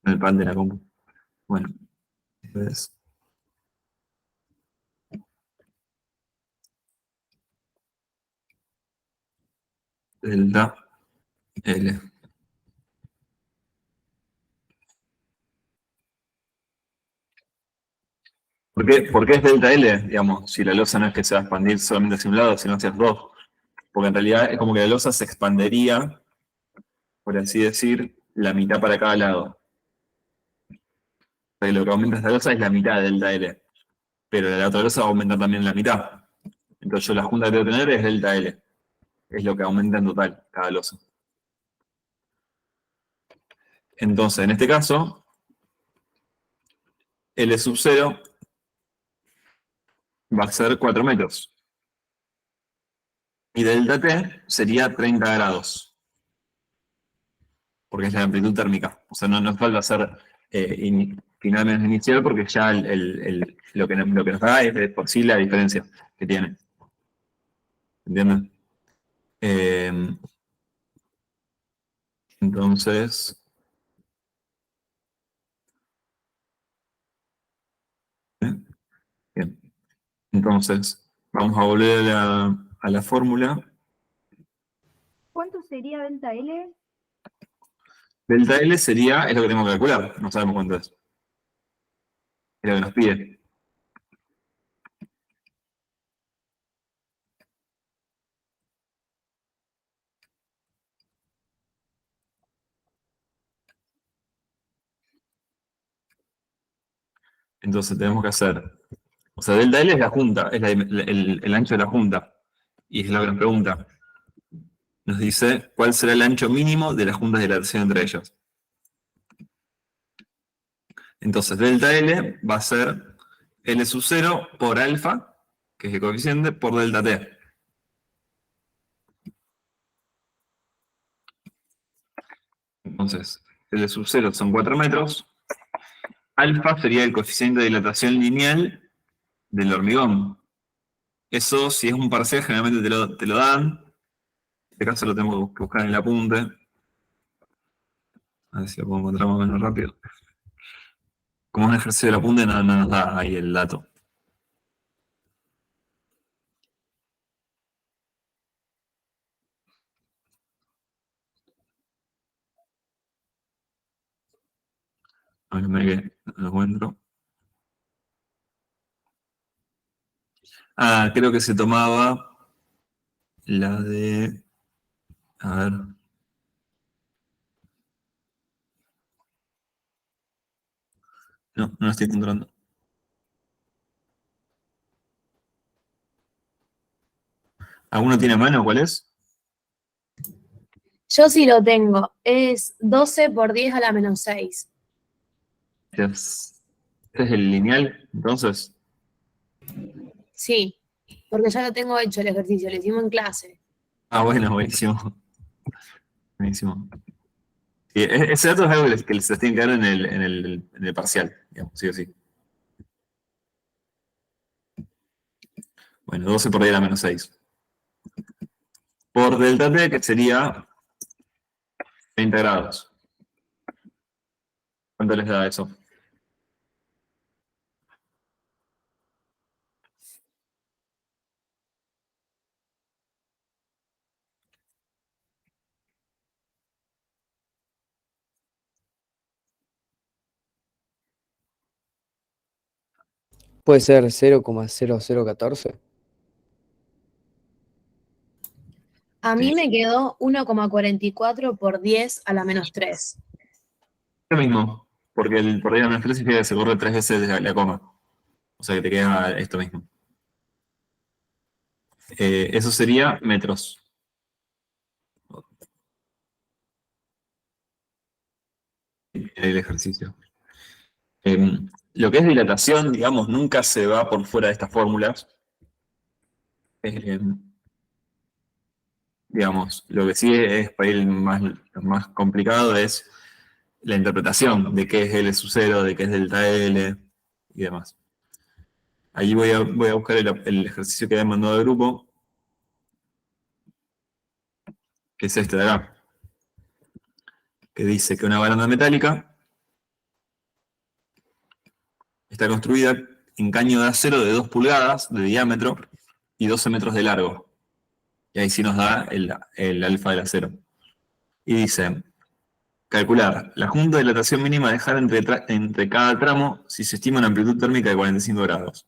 [SPEAKER 1] En el pan de la compu. Bueno, entonces, delta L. ¿Por qué es delta L? Digamos, si la losa no es que se va a expandir solamente hacia un lado, sino hacia los dos. Porque en realidad es como que la losa se expandería, por así decir, la mitad para cada lado. O sea, que lo que aumenta esta losa es la mitad de delta L. Pero la otra losa va a aumentar también la mitad. Entonces yo la junta que tengo que tener es delta L. Es lo que aumenta en total cada losa. Entonces, en este caso, L sub 0 va a ser 4 metros. Y delta T sería 30 grados. Porque es la amplitud térmica. O sea, no nos falta hacer final menos inicial porque ya lo que nos da es de por sí la diferencia que tiene. ¿Entienden? Entonces, Entonces, vamos a volver a la fórmula.
[SPEAKER 6] ¿Cuánto sería delta L?
[SPEAKER 1] Delta L sería, es lo que tenemos que calcular, no sabemos cuánto es. Es lo que nos pide. Entonces tenemos que hacer, o sea, delta L es la junta, es el ancho de la junta. Y es lo que nos pregunta. Nos dice cuál será el ancho mínimo de las juntas de dilatación entre ellas. Entonces, delta L va a ser L sub 0 por alfa, que es el coeficiente, por delta T. Entonces, L sub 0 son 4 metros. Alfa sería el coeficiente de dilatación lineal del hormigón. Eso, si es un parcial, generalmente te lo dan. En este caso lo tengo que buscar en el apunte. A ver si lo puedo encontrar más o menos rápido. Como es un ejercicio del apunte, no nos da ahí el dato. A ver, que lo encuentro. Ah, creo que se tomaba la de... A ver. No la estoy encontrando. ¿Alguno tiene a mano cuál es?
[SPEAKER 7] Yo sí lo tengo. Es 12 por 10 a la menos 6.
[SPEAKER 1] Este es el lineal, entonces.
[SPEAKER 7] Sí, porque ya lo tengo hecho el ejercicio, lo hicimos en clase.
[SPEAKER 1] Ah, bueno, buenísimo. Buenísimo. Sí, ese dato es algo que les tiene que dar en el parcial, digamos, sí o sí. Bueno, 12 por 10 a la menos 6. Por delta T, que sería 30 grados. ¿Cuánto les da eso?
[SPEAKER 8] Puede ser 0,0014.
[SPEAKER 7] A mí
[SPEAKER 1] Sí.
[SPEAKER 7] me quedó 1,44 por 10 a la menos 3.
[SPEAKER 1] Lo mismo, porque el por ahí a la menos 3 significa que se corre 3 veces la coma. O sea que te queda esto mismo. Eso sería metros. El ejercicio. Lo que es dilatación, digamos, nunca se va por fuera de estas fórmulas. Digamos, lo que sí es para ir más complicado es la interpretación de qué es L sub 0, de qué es delta L y demás. Allí voy a buscar el ejercicio que había mandado al grupo, que es este de acá, que dice que una baranda metálica está construida en caño de acero de 2 pulgadas de diámetro y 12 metros de largo. Y ahí sí nos da el alfa del acero. Y dice, calcular la junta de dilatación mínima a dejar entre cada tramo si se estima una amplitud térmica de 45 grados.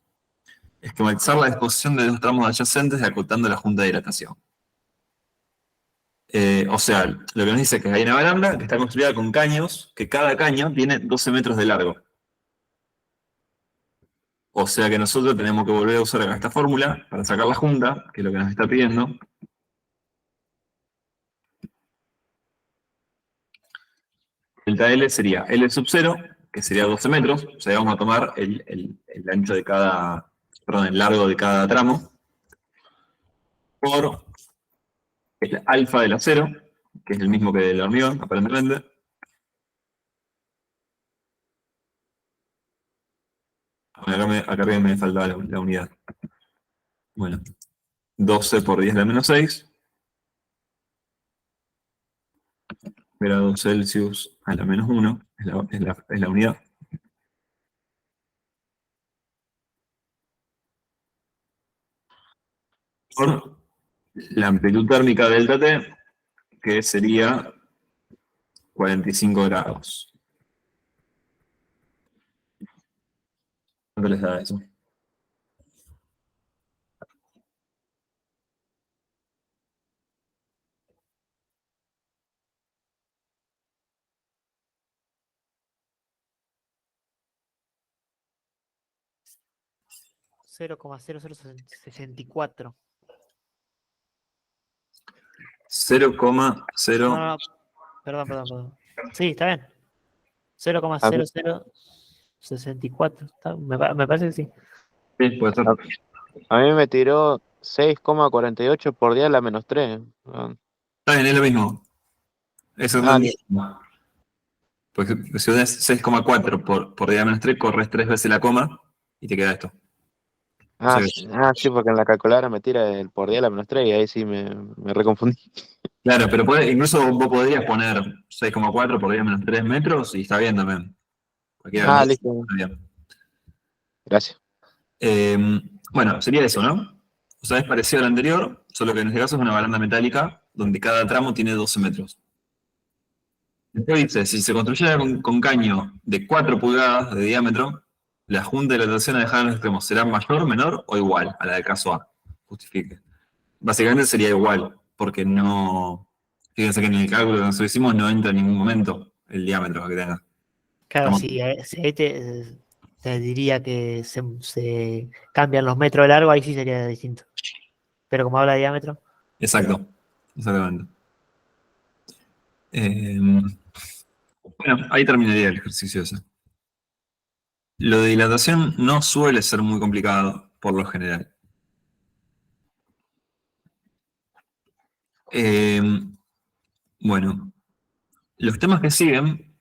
[SPEAKER 1] Esquematizar la disposición de dos tramos adyacentes acotando la junta de dilatación. O sea, lo que nos dice es que hay una baranda que está construida con caños, que cada caño tiene 12 metros de largo. O sea que nosotros tenemos que volver a usar acá esta fórmula para sacar la junta, que es lo que nos está pidiendo. Delta L sería L sub 0, que sería 12 metros. O sea, vamos a tomar el ancho de cada, perdón, el largo de cada tramo, por el alfa del acero, que es el mismo que del hormigón, aparentemente. Bueno, acá arriba me faltaba la unidad. Bueno, 12 por 10 a la menos 6. Grados Celsius a la menos 1 es la unidad. por la amplitud térmica delta T, que sería 45 grados. ¿Cuánto les da eso?
[SPEAKER 5] $0,0064.
[SPEAKER 1] 0,0.
[SPEAKER 5] No, perdón. Sí, está bien. 0,0064. Me parece que sí.
[SPEAKER 1] Sí, puede ser.
[SPEAKER 9] A mí me tiró 6,48 por día a la -3.
[SPEAKER 1] Está bien, es lo mismo. Eso es lo
[SPEAKER 9] Listo.
[SPEAKER 1] mismo. Porque si das 6,4 por día menos 3, corres 3 veces la coma y te queda esto. O sea que-
[SPEAKER 9] Sí, porque en la calculadora me tira el por día a la -3 y ahí sí me reconfundí.
[SPEAKER 1] Claro, pero incluso vos podrías poner 6,4 por día menos 3 metros y está bien también. Cualquiera de los dos
[SPEAKER 9] Listo.
[SPEAKER 1] está bien.
[SPEAKER 9] Gracias.
[SPEAKER 1] Bueno, sería eso, ¿no? O sea, es parecido al anterior, solo que en este caso es una baranda metálica donde cada tramo tiene 12 metros. Después dice, si se construyera con caño de 4 pulgadas de diámetro, la junta de la dilatación a dejar en los extremos será mayor, menor o igual a la del caso A. Justifique. Básicamente sería igual, porque no... Fíjense que en el cálculo que nosotros hicimos no entra en ningún momento el diámetro que tenga.
[SPEAKER 5] Claro,
[SPEAKER 1] Estamos-
[SPEAKER 5] si ahí te diría que se cambian los metros de largo, ahí sí sería distinto. Pero como habla de diámetro,
[SPEAKER 1] Exacto, exactamente. Bueno, ahí terminaría el ejercicio ese. Lo de dilatación no suele ser muy complicado, por lo general. Bueno, los temas que siguen,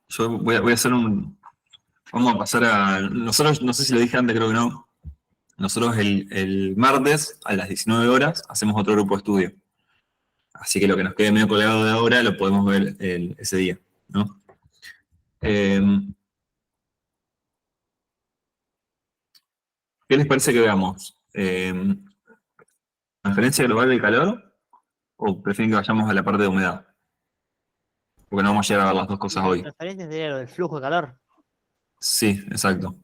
[SPEAKER 1] yo voy a hacer vamos a pasar a... Nosotros, no sé si lo dije antes, creo que no. Nosotros el martes a las 19 horas hacemos otro grupo de estudio. Así que lo que nos quede medio colgado de ahora lo podemos ver ese día, ¿no? ¿Qué les parece que veamos? ¿Transferencia global del calor? ¿O prefieren que vayamos a la parte de humedad? Porque no vamos a llegar a ver las dos cosas
[SPEAKER 5] la
[SPEAKER 1] hoy.
[SPEAKER 5] transferencia sería lo del flujo de calor.
[SPEAKER 1] Sí, exacto.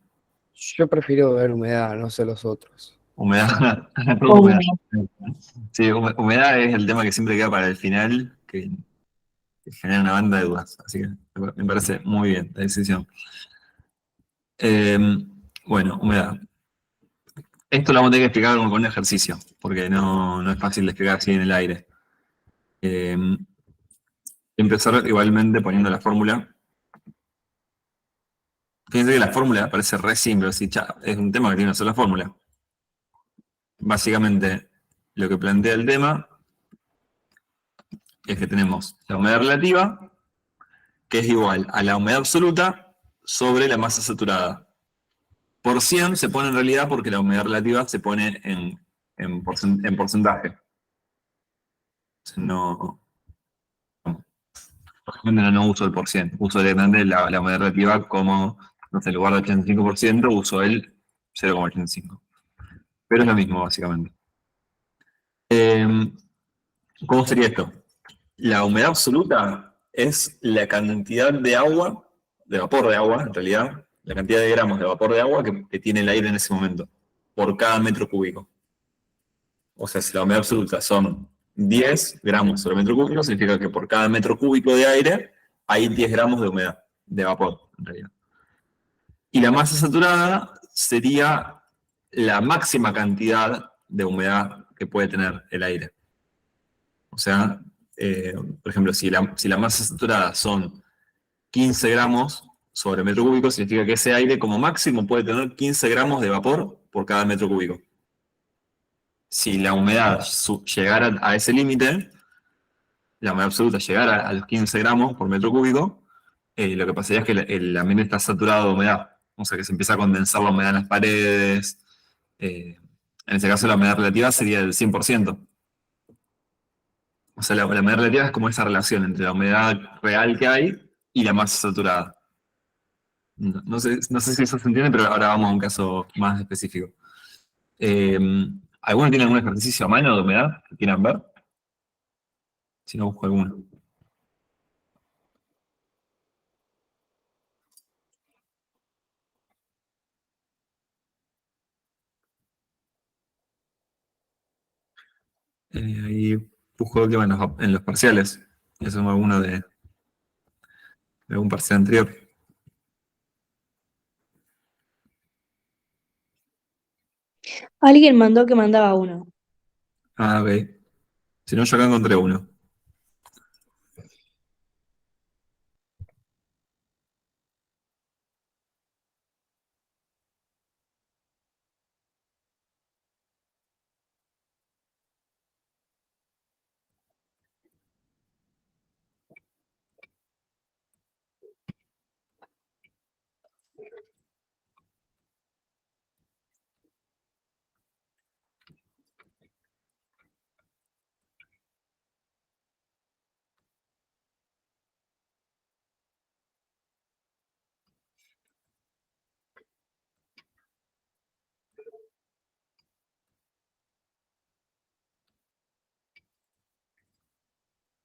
[SPEAKER 8] Yo prefiero ver humedad, no sé los otros.
[SPEAKER 1] Humedad. Humedad. Sí, humedad es el tema que siempre queda para el final, que genera una banda de dudas. Así que me parece muy bien la decisión. Bueno, humedad. Esto lo vamos a tener que explicar con un ejercicio, porque no es fácil de explicar así en el aire. Empezar igualmente poniendo la fórmula. Fíjense que la fórmula parece re simple, así, es un tema que tiene una sola fórmula. Básicamente, lo que plantea el tema es que tenemos la humedad relativa, que es igual a la humedad absoluta sobre la masa saturada. Por 100 se pone en realidad porque la humedad relativa se pone en porcentaje. No uso el por cien, uso directamente la humedad relativa como, no sé, en lugar de 85%, uso el 0,85. Pero es lo mismo, básicamente. ¿Cómo sería esto? La humedad absoluta es la cantidad de agua, de vapor de agua, en realidad, la cantidad de gramos de vapor de agua que tiene el aire en ese momento, por cada metro cúbico. O sea, si la humedad absoluta son 10 gramos sobre metro cúbico, significa que por cada metro cúbico de aire hay 10 gramos de humedad, de vapor, en realidad. Y la masa saturada sería la máxima cantidad de humedad que puede tener el aire. O sea, por ejemplo, si la masa saturada son 15 gramos sobre metro cúbico, significa que ese aire como máximo puede tener 15 gramos de vapor por cada metro cúbico. Si la humedad llegara a ese límite, la humedad absoluta llegara a los 15 gramos por metro cúbico, lo que pasaría es que el ambiente está saturado de humedad. O sea que se empieza a condensar la humedad en las paredes. En ese caso la humedad relativa sería del 100%. O sea, la humedad relativa es como esa relación entre la humedad real que hay y la masa saturada. No sé si eso se entiende, pero ahora vamos a un caso más específico. ¿Alguno tiene algún ejercicio a mano de humedad que quieran ver? Si no, busco alguno. Ahí busco el tema en los parciales. Eso es alguno de algún parcial anterior.
[SPEAKER 7] Alguien mandó que mandaba uno.
[SPEAKER 1] Ah, ok. Si no, yo acá encontré uno.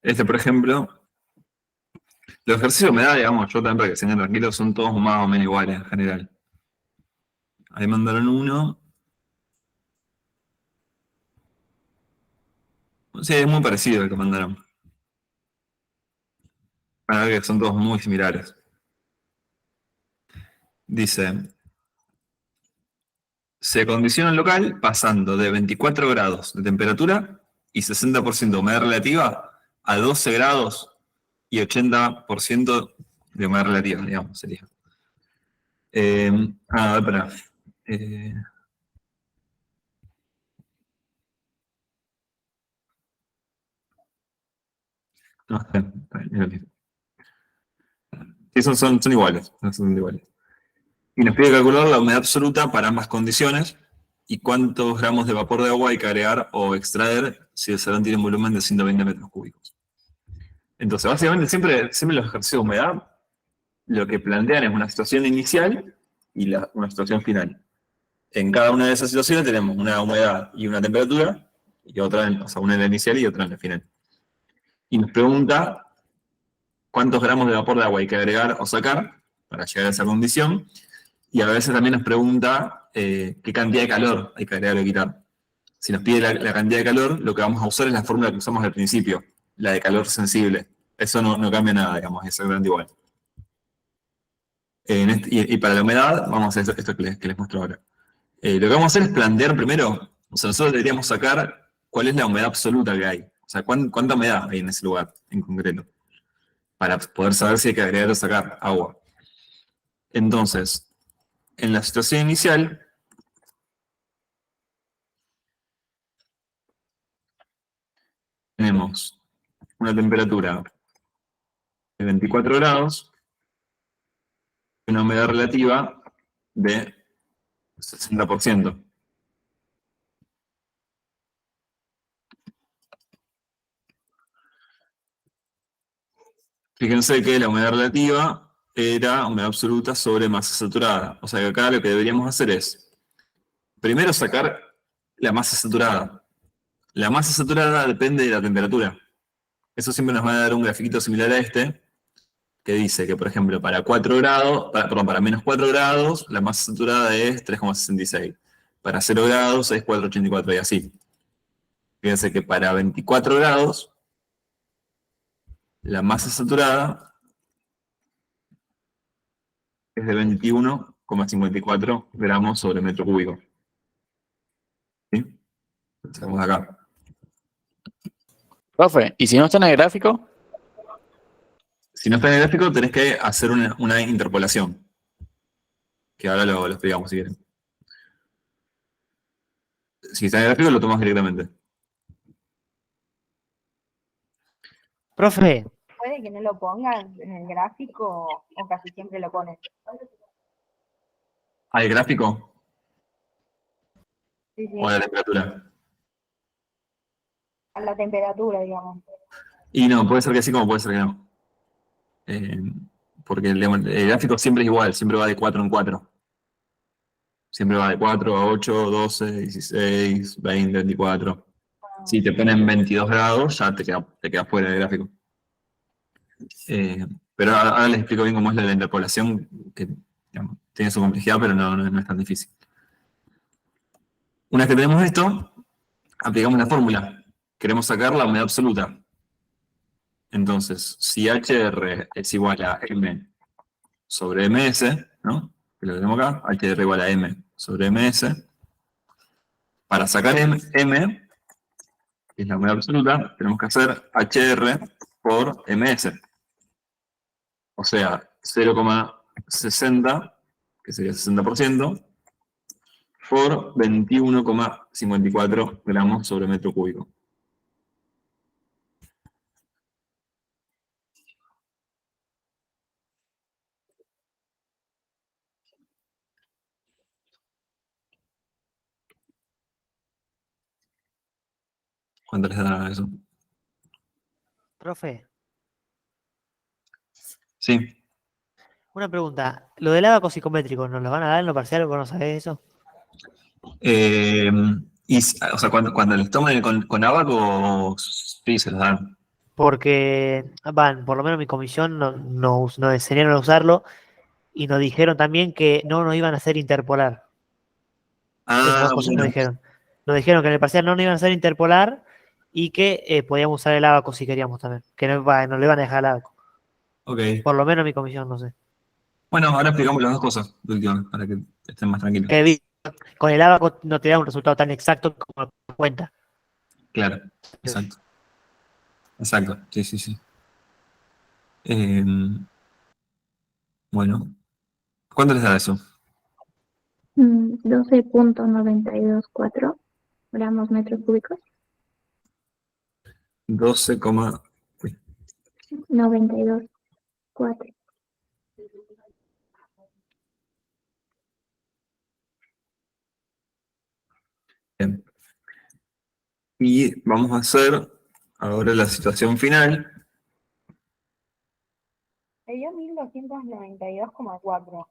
[SPEAKER 1] Este, por ejemplo, los ejercicios de humedad, digamos, yo también para que se tengan tranquilos, son todos más o menos iguales en general. Ahí mandaron uno. Sí, es muy parecido al que mandaron. Van a ver que son todos muy similares. Dice, se acondiciona el local pasando de 24 grados de temperatura y 60% de humedad relativa a 12 grados y 80% de humedad relativa, digamos, sería. A ver, espera. No, está bien, es lo mismo. Sí, son iguales, son iguales. Y nos pide calcular la humedad absoluta para ambas condiciones y cuántos gramos de vapor de agua hay que agregar o extraer si el salón tiene un volumen de 120 metros cúbicos. Entonces, básicamente, siempre los ejercicios de humedad lo que plantean es una situación inicial y una situación final. En cada una de esas situaciones tenemos una humedad y una temperatura, y otra, o sea, una en la inicial y otra en la final. Y nos pregunta cuántos gramos de vapor de agua hay que agregar o sacar para llegar a esa condición. Y a veces también nos pregunta qué cantidad de calor hay que agregar o quitar. Si nos pide la cantidad de calor, lo que vamos a usar es la fórmula que usamos al principio, la de calor sensible. Eso no cambia nada, digamos, es exactamente igual. Y para la humedad, vamos a hacer esto que les muestro ahora. Lo que vamos a hacer es plantear primero, o sea, nosotros deberíamos sacar cuál es la humedad absoluta que hay. O sea, cuánta humedad hay en ese lugar en concreto, para poder saber si hay que agregar o sacar agua. Entonces, en la situación inicial, tenemos una temperatura de 24 grados y una humedad relativa de 60%. Fíjense que la humedad relativa era humedad absoluta sobre masa saturada. O sea que acá lo que deberíamos hacer es, primero sacar la masa saturada. La masa saturada depende de la temperatura. Eso siempre nos va a dar un grafiquito similar a este, que dice que, por ejemplo, para 4 grados, para menos 4 grados, la masa saturada es 3,66. Para 0 grados es 4,84 y así. Fíjense que para 24 grados, la masa saturada es de 21,54 gramos sobre metro cúbico. ¿Sí? Sacamos acá.
[SPEAKER 10] Profe, ¿y si no está en el gráfico?
[SPEAKER 1] Si no está en el gráfico, tenés que hacer una interpolación. Que ahora lo explicamos si quieren. Si está en el gráfico, lo tomamos directamente.
[SPEAKER 5] Profe,
[SPEAKER 6] Puede que no lo pongas en el gráfico o casi siempre lo pones.
[SPEAKER 1] ¿Al gráfico
[SPEAKER 6] Sí, sí,
[SPEAKER 1] o a la temperatura?
[SPEAKER 6] a la temperatura, digamos.
[SPEAKER 1] Y no, puede ser que sí como puede ser que no. Porque el gráfico siempre es igual, siempre va de 4 en 4. Siempre va de 4 a 8, 12, 16, 20, 24. Si te ponen 22 grados, ya te queda fuera del gráfico. Pero ahora les explico bien cómo es la interpolación, que digamos, tiene su complejidad, pero no es tan difícil. Una vez que tenemos esto, aplicamos la fórmula. Queremos sacar la humedad absoluta. Entonces, si HR es igual a M sobre MS, ¿no? Que lo tenemos acá, HR igual a M sobre MS. Para sacar M, que es la humedad absoluta, tenemos que hacer HR por MS. O sea, 0,60, que sería 60%, por 21,54 gramos sobre metro cúbico. ¿Cuánto les da eso?
[SPEAKER 5] Profe,
[SPEAKER 1] Sí.
[SPEAKER 5] una pregunta. Lo del ábaco psicométrico, ¿nos lo van a dar en lo parcial o no sabés eso?
[SPEAKER 1] O sea, cuando les toman con abaco, sí, se los dan.
[SPEAKER 5] Porque, por lo menos mi comisión nos enseñaron a usarlo y nos dijeron también que no nos iban a hacer interpolar. Esas dos cosas nos dijeron. Nos dijeron que en el parcial no nos iban a hacer interpolar y que podíamos usar el ábaco si queríamos también. Que no le iban a dejar el ábaco.
[SPEAKER 1] Ok.
[SPEAKER 5] Por lo menos mi comisión, no sé.
[SPEAKER 1] Bueno, ahora explicamos las dos cosas, de última, para que estén más tranquilos.
[SPEAKER 5] Que con el ábaco no te da un resultado tan exacto como lo cuenta.
[SPEAKER 1] Claro, exacto. Exacto, sí. Bueno, ¿cuánto les da eso?
[SPEAKER 2] 12.924 gramos metros cúbicos. 12,92,4.
[SPEAKER 1] Bien. Y vamos a hacer ahora la situación final.
[SPEAKER 6] Me dio 1292,4.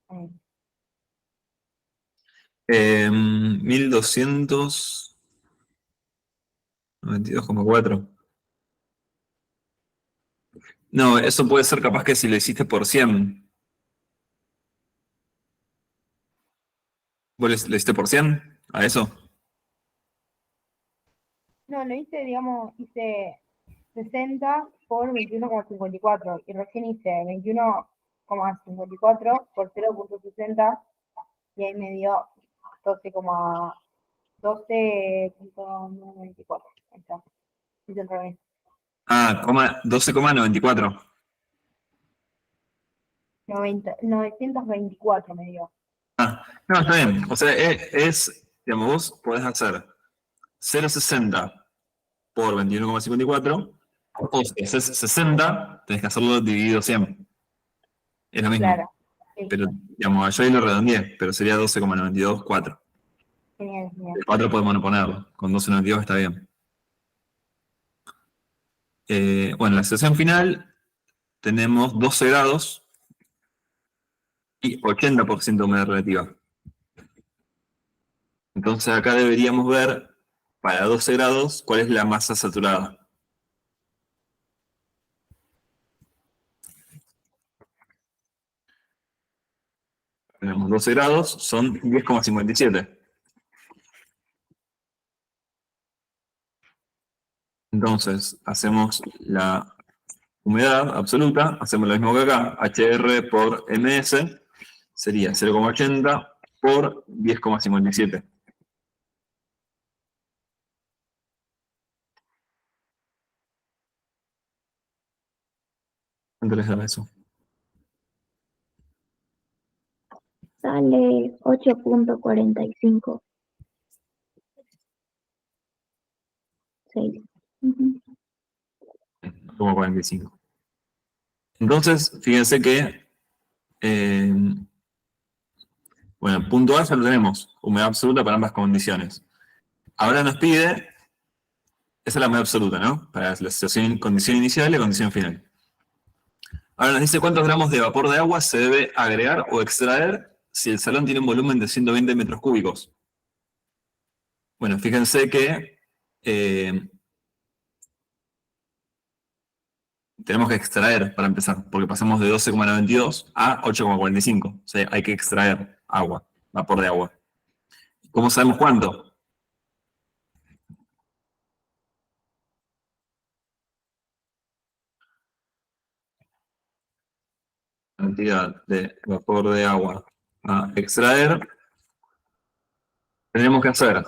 [SPEAKER 1] 1292,4. No, eso puede ser capaz que si lo hiciste por 100. ¿Vos lo hiciste por 100 a eso?
[SPEAKER 6] No, lo hice, digamos, hice 60 por 21,54 y recién hice 21,54 por 0,60 y ahí me dio 12,24. Ahí está. Hice al revés.
[SPEAKER 1] 12,94.
[SPEAKER 6] 924 me dio.
[SPEAKER 1] No, está bien. O sea, digamos, vos podés hacer 0,60 por 21,54, o si haces 60, tenés que hacerlo dividido 100. Es lo mismo.
[SPEAKER 6] Claro. Sí.
[SPEAKER 1] Pero, digamos, yo ahí lo redondeé, pero sería 12,924.
[SPEAKER 6] Genial.
[SPEAKER 1] El 4 podemos no ponerlo, con 12,92 está bien. Bueno, la situación final, tenemos 12 grados y 80% de humedad relativa. Entonces acá deberíamos ver, para 12 grados, cuál es la masa saturada. Tenemos 12 grados, son 10,57. Entonces, hacemos la humedad absoluta, hacemos lo mismo que acá, HR por MS, sería 0,80 por 10,57. ¿Cuánto les da eso?
[SPEAKER 2] Sale 8.45. 6.
[SPEAKER 1] 8,45. Entonces, fíjense que, bueno, punto A ya lo tenemos, humedad absoluta para ambas condiciones. Ahora nos pide, esa es la humedad absoluta, ¿no? Para la situación, condición inicial y condición final. Ahora nos dice cuántos gramos de vapor de agua se debe agregar o extraer si el salón tiene un volumen de 120 metros cúbicos. Bueno, fíjense que tenemos que extraer para empezar, porque pasamos de 12,92 a 8,45. O sea, hay que extraer agua, vapor de agua. ¿Cómo sabemos cuánto? Cantidad de vapor de agua a extraer. Tenemos que hacer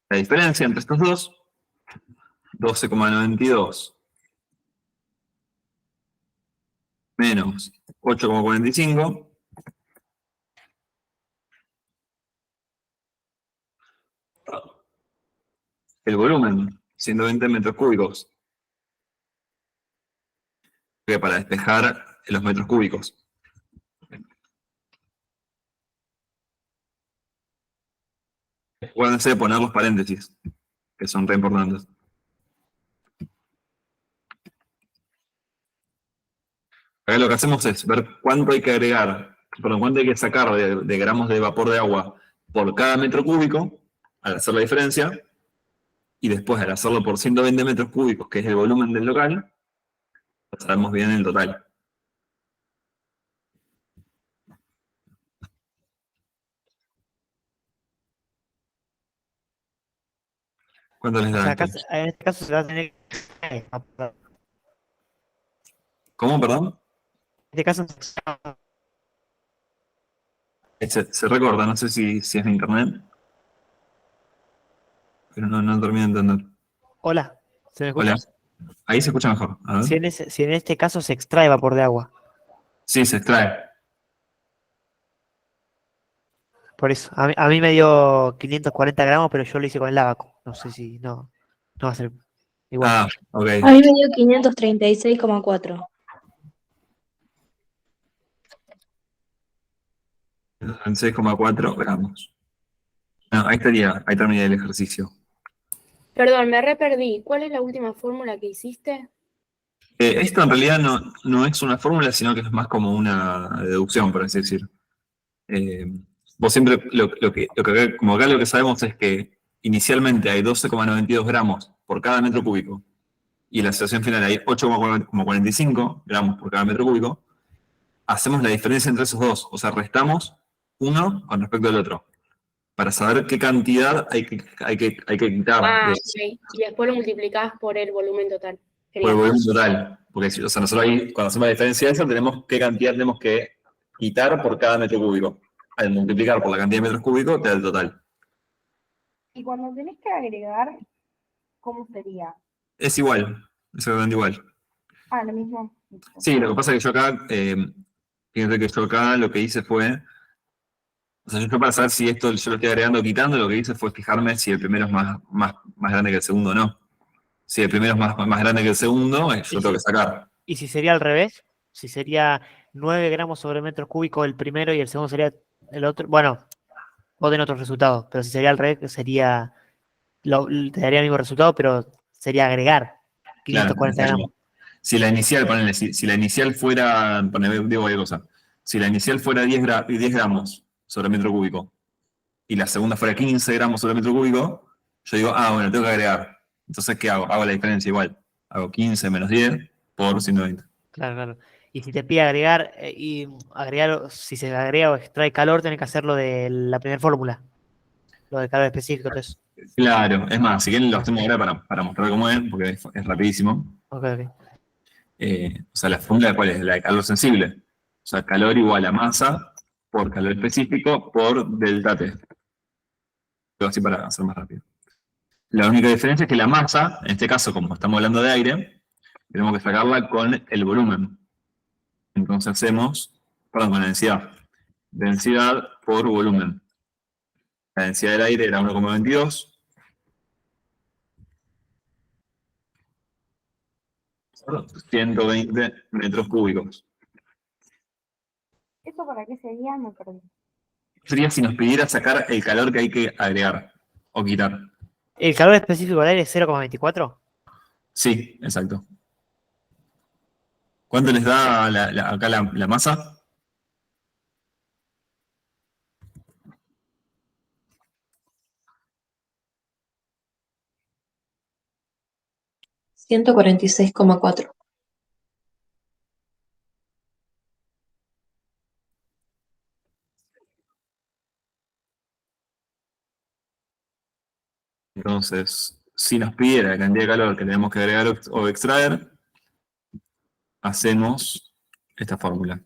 [SPEAKER 1] la diferencia entre estos dos, 12,92 menos 8,45. El volumen, 120 metros cúbicos. Que para despejar los metros cúbicos. Acuérdense de poner los paréntesis, que son re importantes. Acá lo que hacemos es ver cuánto hay que agregar, perdón, cuánto hay que sacar de gramos de vapor de agua por cada metro cúbico, al hacer la diferencia, y después al hacerlo por 120 metros cúbicos, que es el volumen del local, sabemos bien el total. ¿Cuánto les
[SPEAKER 5] O
[SPEAKER 1] da
[SPEAKER 5] sea,
[SPEAKER 1] esto?
[SPEAKER 5] en este caso se va a tener que...
[SPEAKER 1] ¿Cómo, perdón?
[SPEAKER 5] En este caso,
[SPEAKER 1] Se recorta, no sé si es de internet, pero no termino de entender.
[SPEAKER 5] hola, ¿se me escucha?
[SPEAKER 1] Hola, ahí se escucha mejor. A ver.
[SPEAKER 5] Si en este caso se extrae vapor de agua.
[SPEAKER 1] Sí, se extrae.
[SPEAKER 5] Por eso, a mí me dio 540 gramos, pero yo lo hice con el abaco. No sé si no va a ser igual.
[SPEAKER 1] Ah, ok.
[SPEAKER 7] A mí me dio 536,4.
[SPEAKER 1] 6,4 gramos. No, ahí termina el ejercicio.
[SPEAKER 11] Perdón, me re perdí. ¿Cuál es la última fórmula que hiciste?
[SPEAKER 1] Esto en realidad no es una fórmula, sino que es más como una deducción, por así decir. Vos siempre, como acá lo que sabemos es que inicialmente hay 12,92 gramos por cada metro cúbico, y en la situación final hay 8,45 gramos por cada metro cúbico, hacemos la diferencia entre esos dos, o sea, restamos uno con respecto al otro, para saber qué cantidad hay que quitar
[SPEAKER 11] Ah, ok. Y después lo multiplicás por el volumen total.
[SPEAKER 1] por el
[SPEAKER 11] Genial.
[SPEAKER 1] volumen total. Porque o sea, nosotros ahí, cuando hacemos la diferencia de eso, tenemos qué cantidad tenemos que quitar por cada metro cúbico. Al multiplicar por la cantidad de metros cúbicos, te da el total.
[SPEAKER 6] Y cuando tenés que agregar, ¿cómo sería?
[SPEAKER 1] Es igual, exactamente igual.
[SPEAKER 6] Ah, lo mismo.
[SPEAKER 1] Sí, lo que pasa es que yo acá, fíjense que yo acá lo que hice fue, o sea, yo para saber si esto yo lo estoy agregando o quitando, lo que hice fue fijarme si el primero es más grande que el segundo o no. Si el primero es más grande que el segundo, yo tengo que sacar.
[SPEAKER 5] ¿Y si sería al revés? Si sería 9 gramos sobre metro cúbico el primero y el segundo sería el otro. Bueno, vos tenés otro resultado, pero si sería al revés, te daría el mismo resultado, pero sería agregar 540
[SPEAKER 1] Claro,
[SPEAKER 5] gramos.
[SPEAKER 1] si la inicial, ponele, si la inicial fuera, digo cualquier cosa, si la inicial fuera 10 gramos sobre metro cúbico y la segunda fuera 15 gramos sobre metro cúbico, yo digo, bueno, tengo que agregar. Entonces, ¿qué hago? Hago la diferencia igual. Hago 15 menos 10 por 120.
[SPEAKER 5] Claro, claro. Y si te pide agregar, si se agrega o extrae calor, tenés que hacerlo de la primera fórmula. Lo de calor específico, todo eso.
[SPEAKER 1] Claro, es más, si quieren lo hacemos ahora para mostrar cómo es, porque es rapidísimo.
[SPEAKER 5] Ok.
[SPEAKER 1] O sea, la fórmula ¿cuál es? La de calor sensible. O sea, calor igual a masa por calor específico por delta T. Lo así para hacer más rápido. La única diferencia es que la masa, en este caso, como estamos hablando de aire, tenemos que sacarla con el volumen. Entonces con la densidad. Densidad por volumen. La densidad del aire era 1,22. 120 metros cúbicos.
[SPEAKER 6] ¿Eso para qué sería? Me perdí.
[SPEAKER 1] Sería si nos pidiera sacar el calor que hay que agregar o quitar.
[SPEAKER 5] ¿El calor específico del aire es 0,24?
[SPEAKER 1] Sí, exacto. ¿Cuánto les da acá la masa?
[SPEAKER 4] 146,4.
[SPEAKER 1] Entonces, si nos pidiera la cantidad de calor que tenemos que agregar o extraer, hacemos esta fórmula.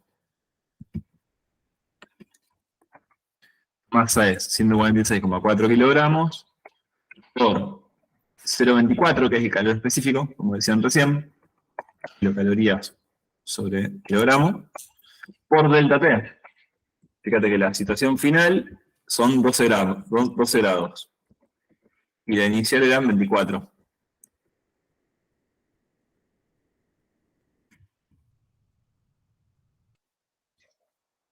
[SPEAKER 1] Masa es 146,4 kilogramos por 0,24, que es el calor específico, como decían recién, kilocalorías sobre kilogramo, por delta T. Fíjate que la situación final son 12 grados, 12 grados. Y la inicial eran 24.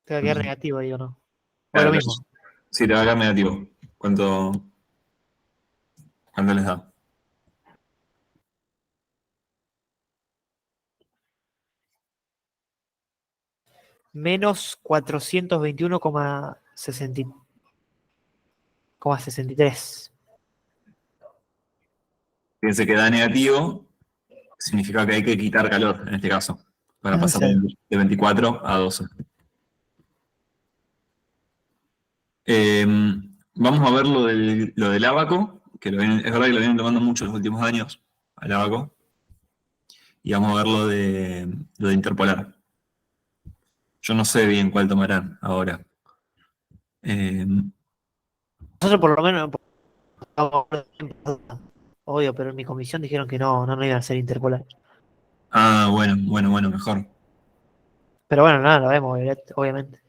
[SPEAKER 5] Te va a quedar negativo, digo, ¿no? O
[SPEAKER 1] Claro,
[SPEAKER 5] lo mismo.
[SPEAKER 1] sí, te va a quedar negativo. ¿Cuánto les da?
[SPEAKER 5] Menos 421,63.
[SPEAKER 1] Fíjense que da negativo, significa que hay que quitar calor, en este caso, para pasar
[SPEAKER 5] Sí.
[SPEAKER 1] de 24 a 12. Vamos a ver lo del ábaco, que es verdad que lo vienen tomando mucho en los últimos años, al ábaco. Y vamos a ver lo de interpolar. Yo no sé bien cuál tomarán ahora.
[SPEAKER 5] Nosotros por lo menos, obvio, pero en mi comisión dijeron que no iban a ser interpolar.
[SPEAKER 1] Bueno, mejor.
[SPEAKER 5] Pero bueno, nada, lo vemos, obviamente.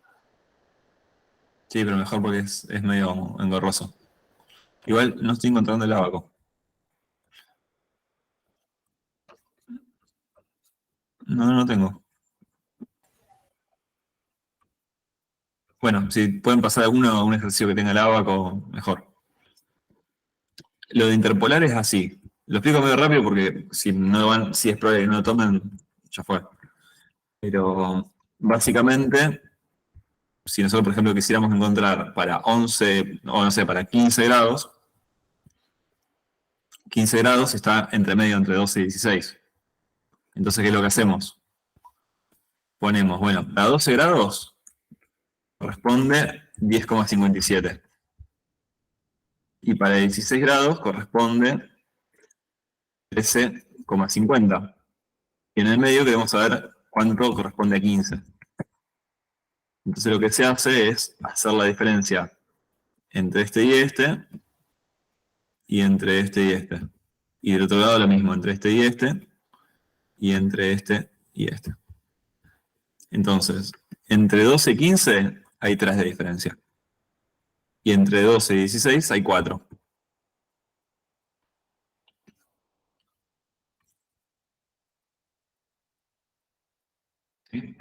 [SPEAKER 1] Sí, pero mejor porque es medio engorroso. Igual no estoy encontrando el ábaco. No tengo. Bueno, si pueden pasar alguno a un ejercicio que tenga el ábaco, mejor. Lo de interpolar es así. Lo explico medio rápido porque si es probable que no lo tomen, ya fue. Pero básicamente, si nosotros, por ejemplo, quisiéramos encontrar para 11, o no sé, para 15 grados, 15 grados está entre medio entre 12 y 16. Entonces, ¿qué es lo que hacemos? Ponemos, bueno, para 12 grados corresponde 10,57. Y para 16 grados corresponde 13,50. Y en el medio queremos saber cuánto corresponde a 15. Entonces lo que se hace es hacer la diferencia entre este y entre este y este. Y del otro lado lo mismo, entre este y entre este y este. Entonces, entre 12 y 15 hay 3 de diferencia. Y entre 12 y 16 hay 4. ¿Sí?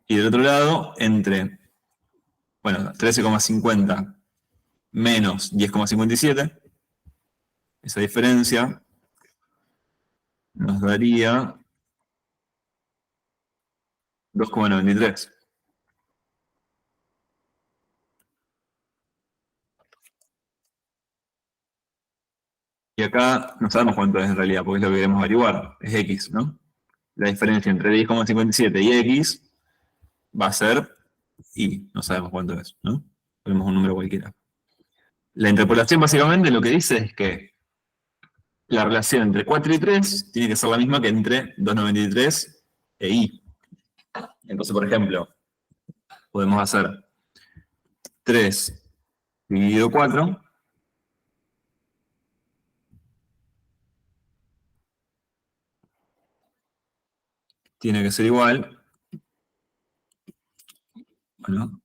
[SPEAKER 1] Y del otro lado, entre, bueno, 13,50 menos 10,57, esa diferencia nos daría 2,93. Y acá no sabemos cuánto es en realidad, porque es lo que queremos averiguar. Es X, ¿no? La diferencia entre 10,57 y X va a ser Y. No sabemos cuánto es, ¿no? Ponemos un número cualquiera. La interpolación básicamente lo que dice es que la relación entre 4 y 3 tiene que ser la misma que entre 2,93 e Y. Entonces, por ejemplo, podemos hacer 3 dividido 4. Tiene que ser igual. Bueno,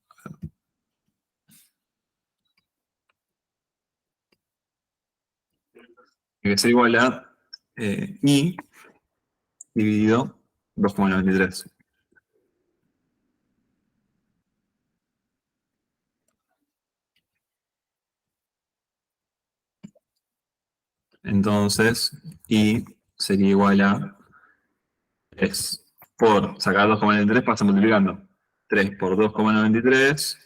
[SPEAKER 1] tiene que ser igual a I dividido 2,93. Entonces, I sería igual a 3 por sacar 2,93 pasa multiplicando. 3 por 2,93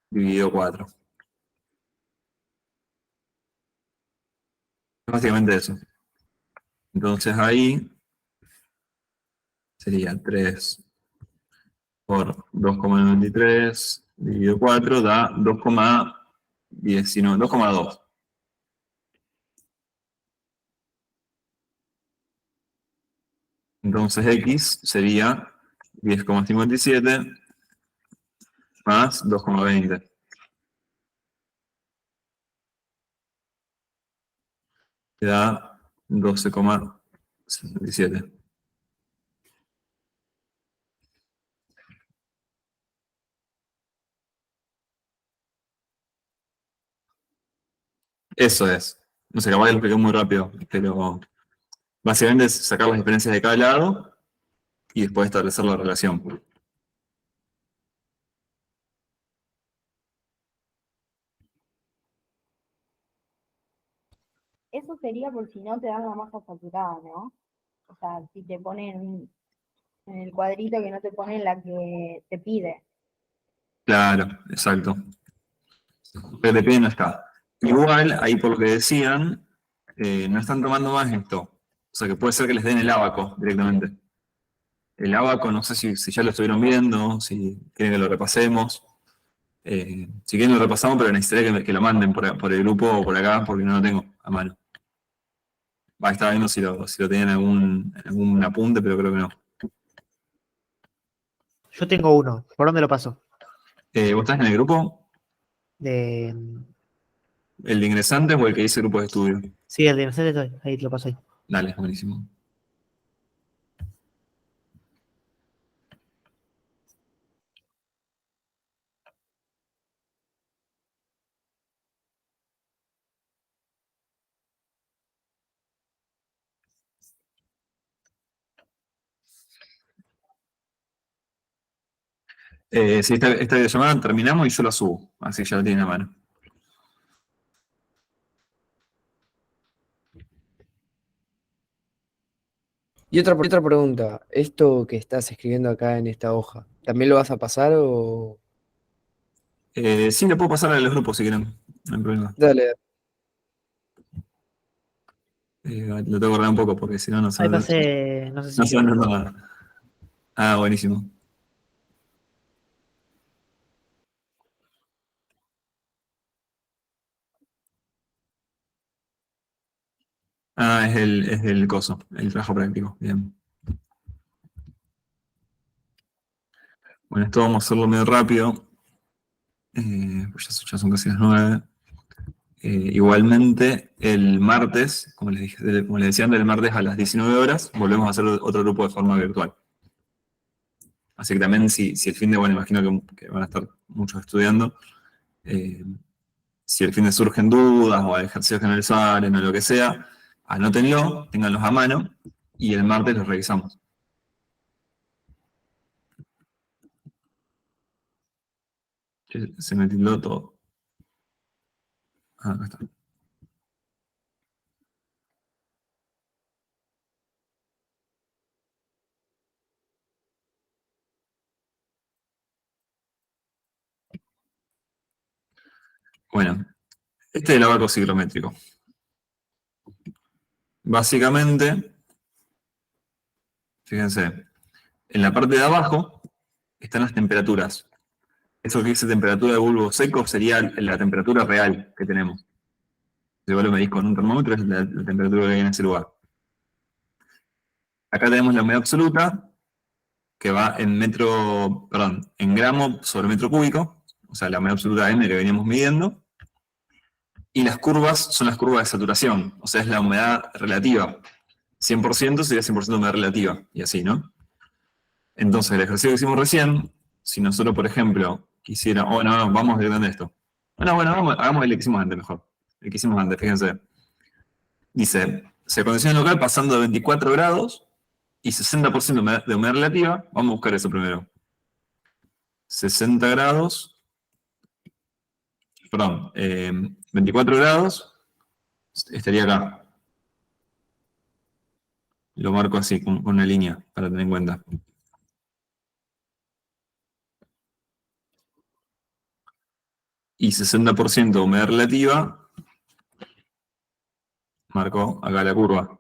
[SPEAKER 1] dividido 4. Básicamente eso. Entonces ahí sería 3 por 2,93 dividido 4 da 2,19, 2,2. Entonces X sería 10,57 más 2,20. Que da 12,77. Eso es. No sé, capaz que lo expliqué muy rápido, pero básicamente es sacar las diferencias de cada lado y después establecer la relación.
[SPEAKER 6] Eso sería por si no te dan la masa saturada, ¿no? O sea, si te ponen en el cuadrito que no te ponen la que te pide.
[SPEAKER 1] Claro, exacto. Pero depende no está. Igual, ahí por lo que decían, no están tomando más esto. O sea que puede ser que les den el ábaco directamente. El ábaco, no sé si ya lo estuvieron viendo, si quieren que lo repasemos. Si quieren lo repasamos, pero necesitaría que lo manden por el grupo o por acá, porque no lo tengo a mano. Estaba viendo si lo tenían algún apunte, pero creo que no.
[SPEAKER 5] Yo tengo uno. ¿Por dónde lo paso?
[SPEAKER 1] ¿Vos estás en el grupo?
[SPEAKER 5] De,
[SPEAKER 1] ¿El de ingresantes o el que dice grupo de estudio?
[SPEAKER 5] sí, el de Mercedes estoy. Ahí te lo paso ahí.
[SPEAKER 1] Dale, buenísimo. Si esta videollamada terminamos y yo la subo, así ya la tienen a mano.
[SPEAKER 8] Y otra pregunta, ¿esto que estás escribiendo acá en esta hoja, también lo vas a pasar o...?
[SPEAKER 1] Sí, lo puedo pasar a los grupos si quieren, no hay problema.
[SPEAKER 8] Dale,
[SPEAKER 1] Lo tengo que guardar un poco porque si no, no se
[SPEAKER 5] Ahí
[SPEAKER 1] va a
[SPEAKER 5] pasé, no sé si
[SPEAKER 1] no se va a
[SPEAKER 5] quedó.
[SPEAKER 1] entender nada. Ah, buenísimo. Ah, es el coso, el trabajo práctico. Bien. Bueno, esto vamos a hacerlo medio rápido. Pues ya son casi las 9. Igualmente, el martes, como les decía antes, el martes a las 19 horas, volvemos a hacer otro grupo de forma virtual. Así que también, si el fin de, bueno, imagino que van a estar muchos estudiando, si el fin de surgen dudas o ejercicios que no les salen o lo que sea, anótenlo, ténganlos a mano y el martes los revisamos. Se me tildó todo. Ah, acá está. Bueno, este es el abaco ciclométrico. Básicamente, fíjense, en la parte de abajo están las temperaturas. Eso que dice temperatura de bulbo seco sería la temperatura real que tenemos. Si vos lo medís con un termómetro, es la temperatura que hay en ese lugar. Acá tenemos la humedad absoluta, que va en gramo sobre metro cúbico, o sea, la humedad absoluta M que veníamos midiendo. Y las curvas son las curvas de saturación, o sea, es la humedad relativa. 100% sería 100% humedad relativa, y así, ¿no? Entonces, el ejercicio que hicimos recién, si nosotros, por ejemplo, no, vamos directamente a esto. Bueno, hagamos el que hicimos antes mejor. El que hicimos antes, fíjense. Dice, se condiciona el local pasando de 24 grados y 60% de humedad relativa. Vamos a buscar eso primero. 60 grados, perdón, 24 grados, estaría acá. Lo marco así, con una línea, para tener en cuenta. Y 60% de humedad relativa, marco acá la curva.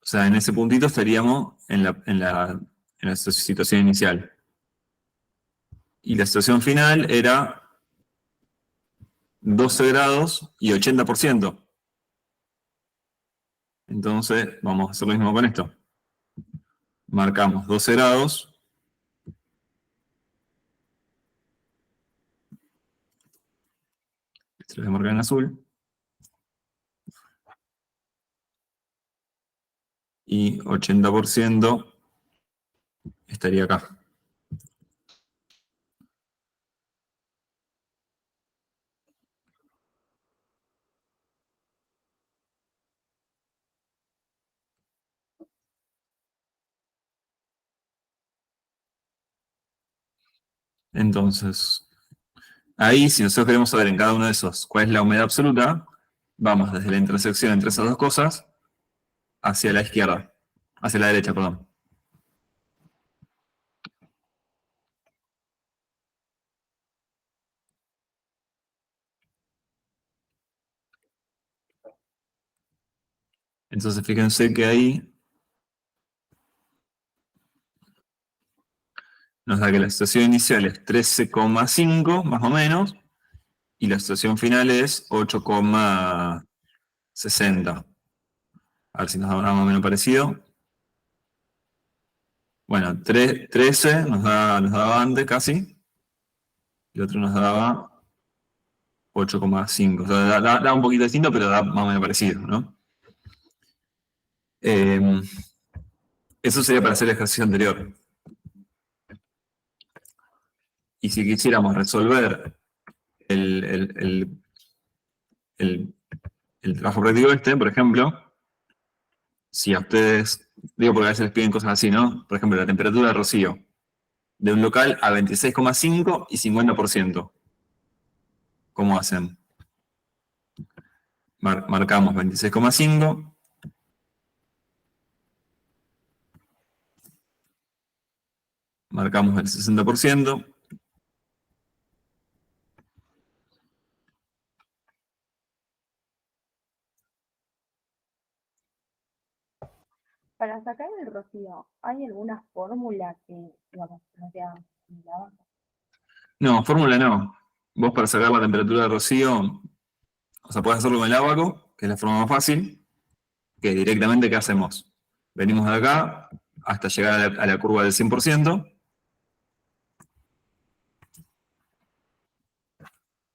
[SPEAKER 1] sea, en ese puntito estaríamos en la situación inicial. Y la situación final era 12 grados y 80%. Entonces, vamos a hacer lo mismo con esto. Marcamos 12 grados. Esto lo voy a marcar en azul. Y 80% estaría acá. Entonces, ahí, si nosotros queremos saber en cada uno de esos cuál es la humedad absoluta, vamos desde la intersección entre esas dos cosas hacia la izquierda, hacia la derecha, perdón. Entonces, fíjense que ahí nos da que la situación inicial es 13,5 más o menos, y la situación final es 8,60. A ver si nos da más o menos parecido. Bueno, 13 nos daba antes casi, y otro nos daba 8,5. O sea, da un poquito distinto, pero da más o menos parecido, ¿no? Eso sería para hacer el ejercicio anterior. Y si quisiéramos resolver el trabajo práctico por ejemplo, si a ustedes, digo porque a veces les piden cosas así, ¿no? Por ejemplo, la temperatura de rocío de un local a 26,5 y 50%. ¿Cómo hacen? Marcamos 26,5. Marcamos el 60%.
[SPEAKER 6] Para sacar el rocío, ¿hay alguna fórmula que, digamos, no sea similar?
[SPEAKER 1] No, fórmula no. Vos para sacar la temperatura de rocío, o sea, podés hacerlo con el ábaco, que es la forma más fácil, que directamente, ¿qué hacemos? Venimos de acá hasta llegar a la curva del 100%,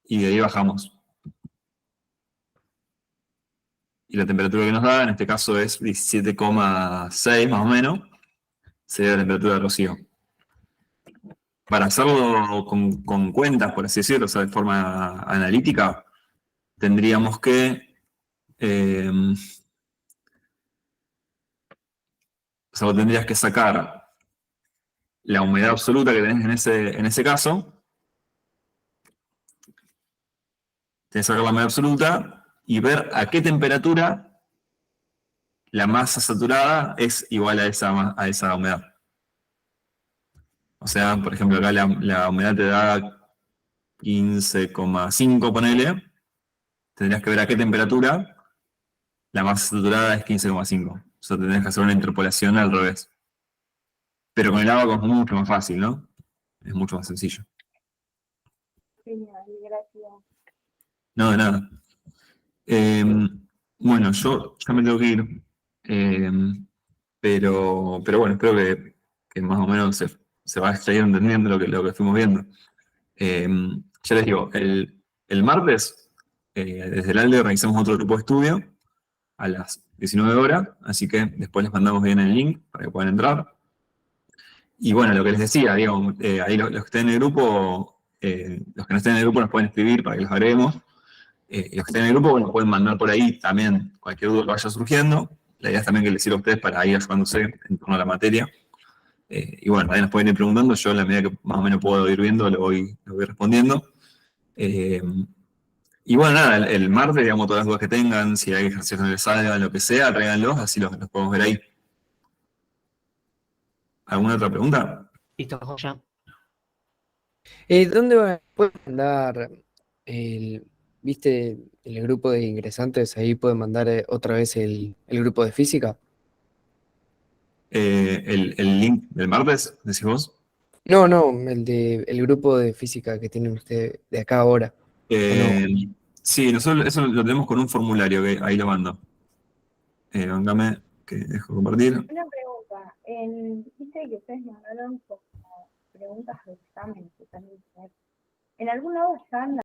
[SPEAKER 1] y de ahí bajamos. Y la temperatura que nos da, en este caso es 17,6 más o menos, sería la temperatura de rocío. Para hacerlo con cuentas, por así decirlo, o sea, de forma analítica, tendríamos que... o sea, vos tendrías que sacar la humedad absoluta que tenés en ese caso. Tenés que sacar la humedad absoluta y ver a qué temperatura la masa saturada es igual a esa humedad. O sea, por ejemplo, acá la humedad te da 15,5, ponele. Tendrías que ver a qué temperatura la masa saturada es 15,5. O sea, tendrías que hacer una interpolación al revés. Pero con el agua es mucho más fácil, ¿no? Es mucho más sencillo.
[SPEAKER 6] Genial, gracias.
[SPEAKER 1] No, de nada. Bueno, yo ya me tengo que ir. Pero bueno, espero que más o menos se va a estar entendiendo lo que fuimos viendo. Ya les digo, el martes, desde el ALDE organizamos otro grupo de estudio a las 19 horas, así que después les mandamos bien el link para que puedan entrar. Y bueno, lo que les decía, digamos, ahí los que estén en el grupo, los que no estén en el grupo nos pueden escribir para que los agreguemos. Los que estén en el grupo, bueno, pueden mandar por ahí también cualquier duda que vaya surgiendo. La idea es también que les sirva a ustedes para ir ayudándose en torno a la materia. Y bueno, ahí nos pueden ir preguntando, yo en la medida que más o menos puedo ir viendo, lo voy respondiendo. Y bueno, nada, el martes, digamos, todas las dudas que tengan, si hay ejercicios que no les salgan, lo que sea, tráiganlos, así los podemos ver ahí. ¿Alguna otra pregunta?
[SPEAKER 5] Listo, ya.
[SPEAKER 8] ¿Pueden mandar viste, el grupo de ingresantes? Ahí pueden mandar otra vez el grupo de física.
[SPEAKER 1] el link del martes, decís vos.
[SPEAKER 8] No, el grupo de física que tienen ustedes de acá ahora.
[SPEAKER 1] Sí, nosotros eso lo tenemos con un formulario que ahí lo mando. Vángame, que dejo compartir.
[SPEAKER 6] Una pregunta. Dice que ustedes mandaron como preguntas de examen que están en internet. ¿En algún lado están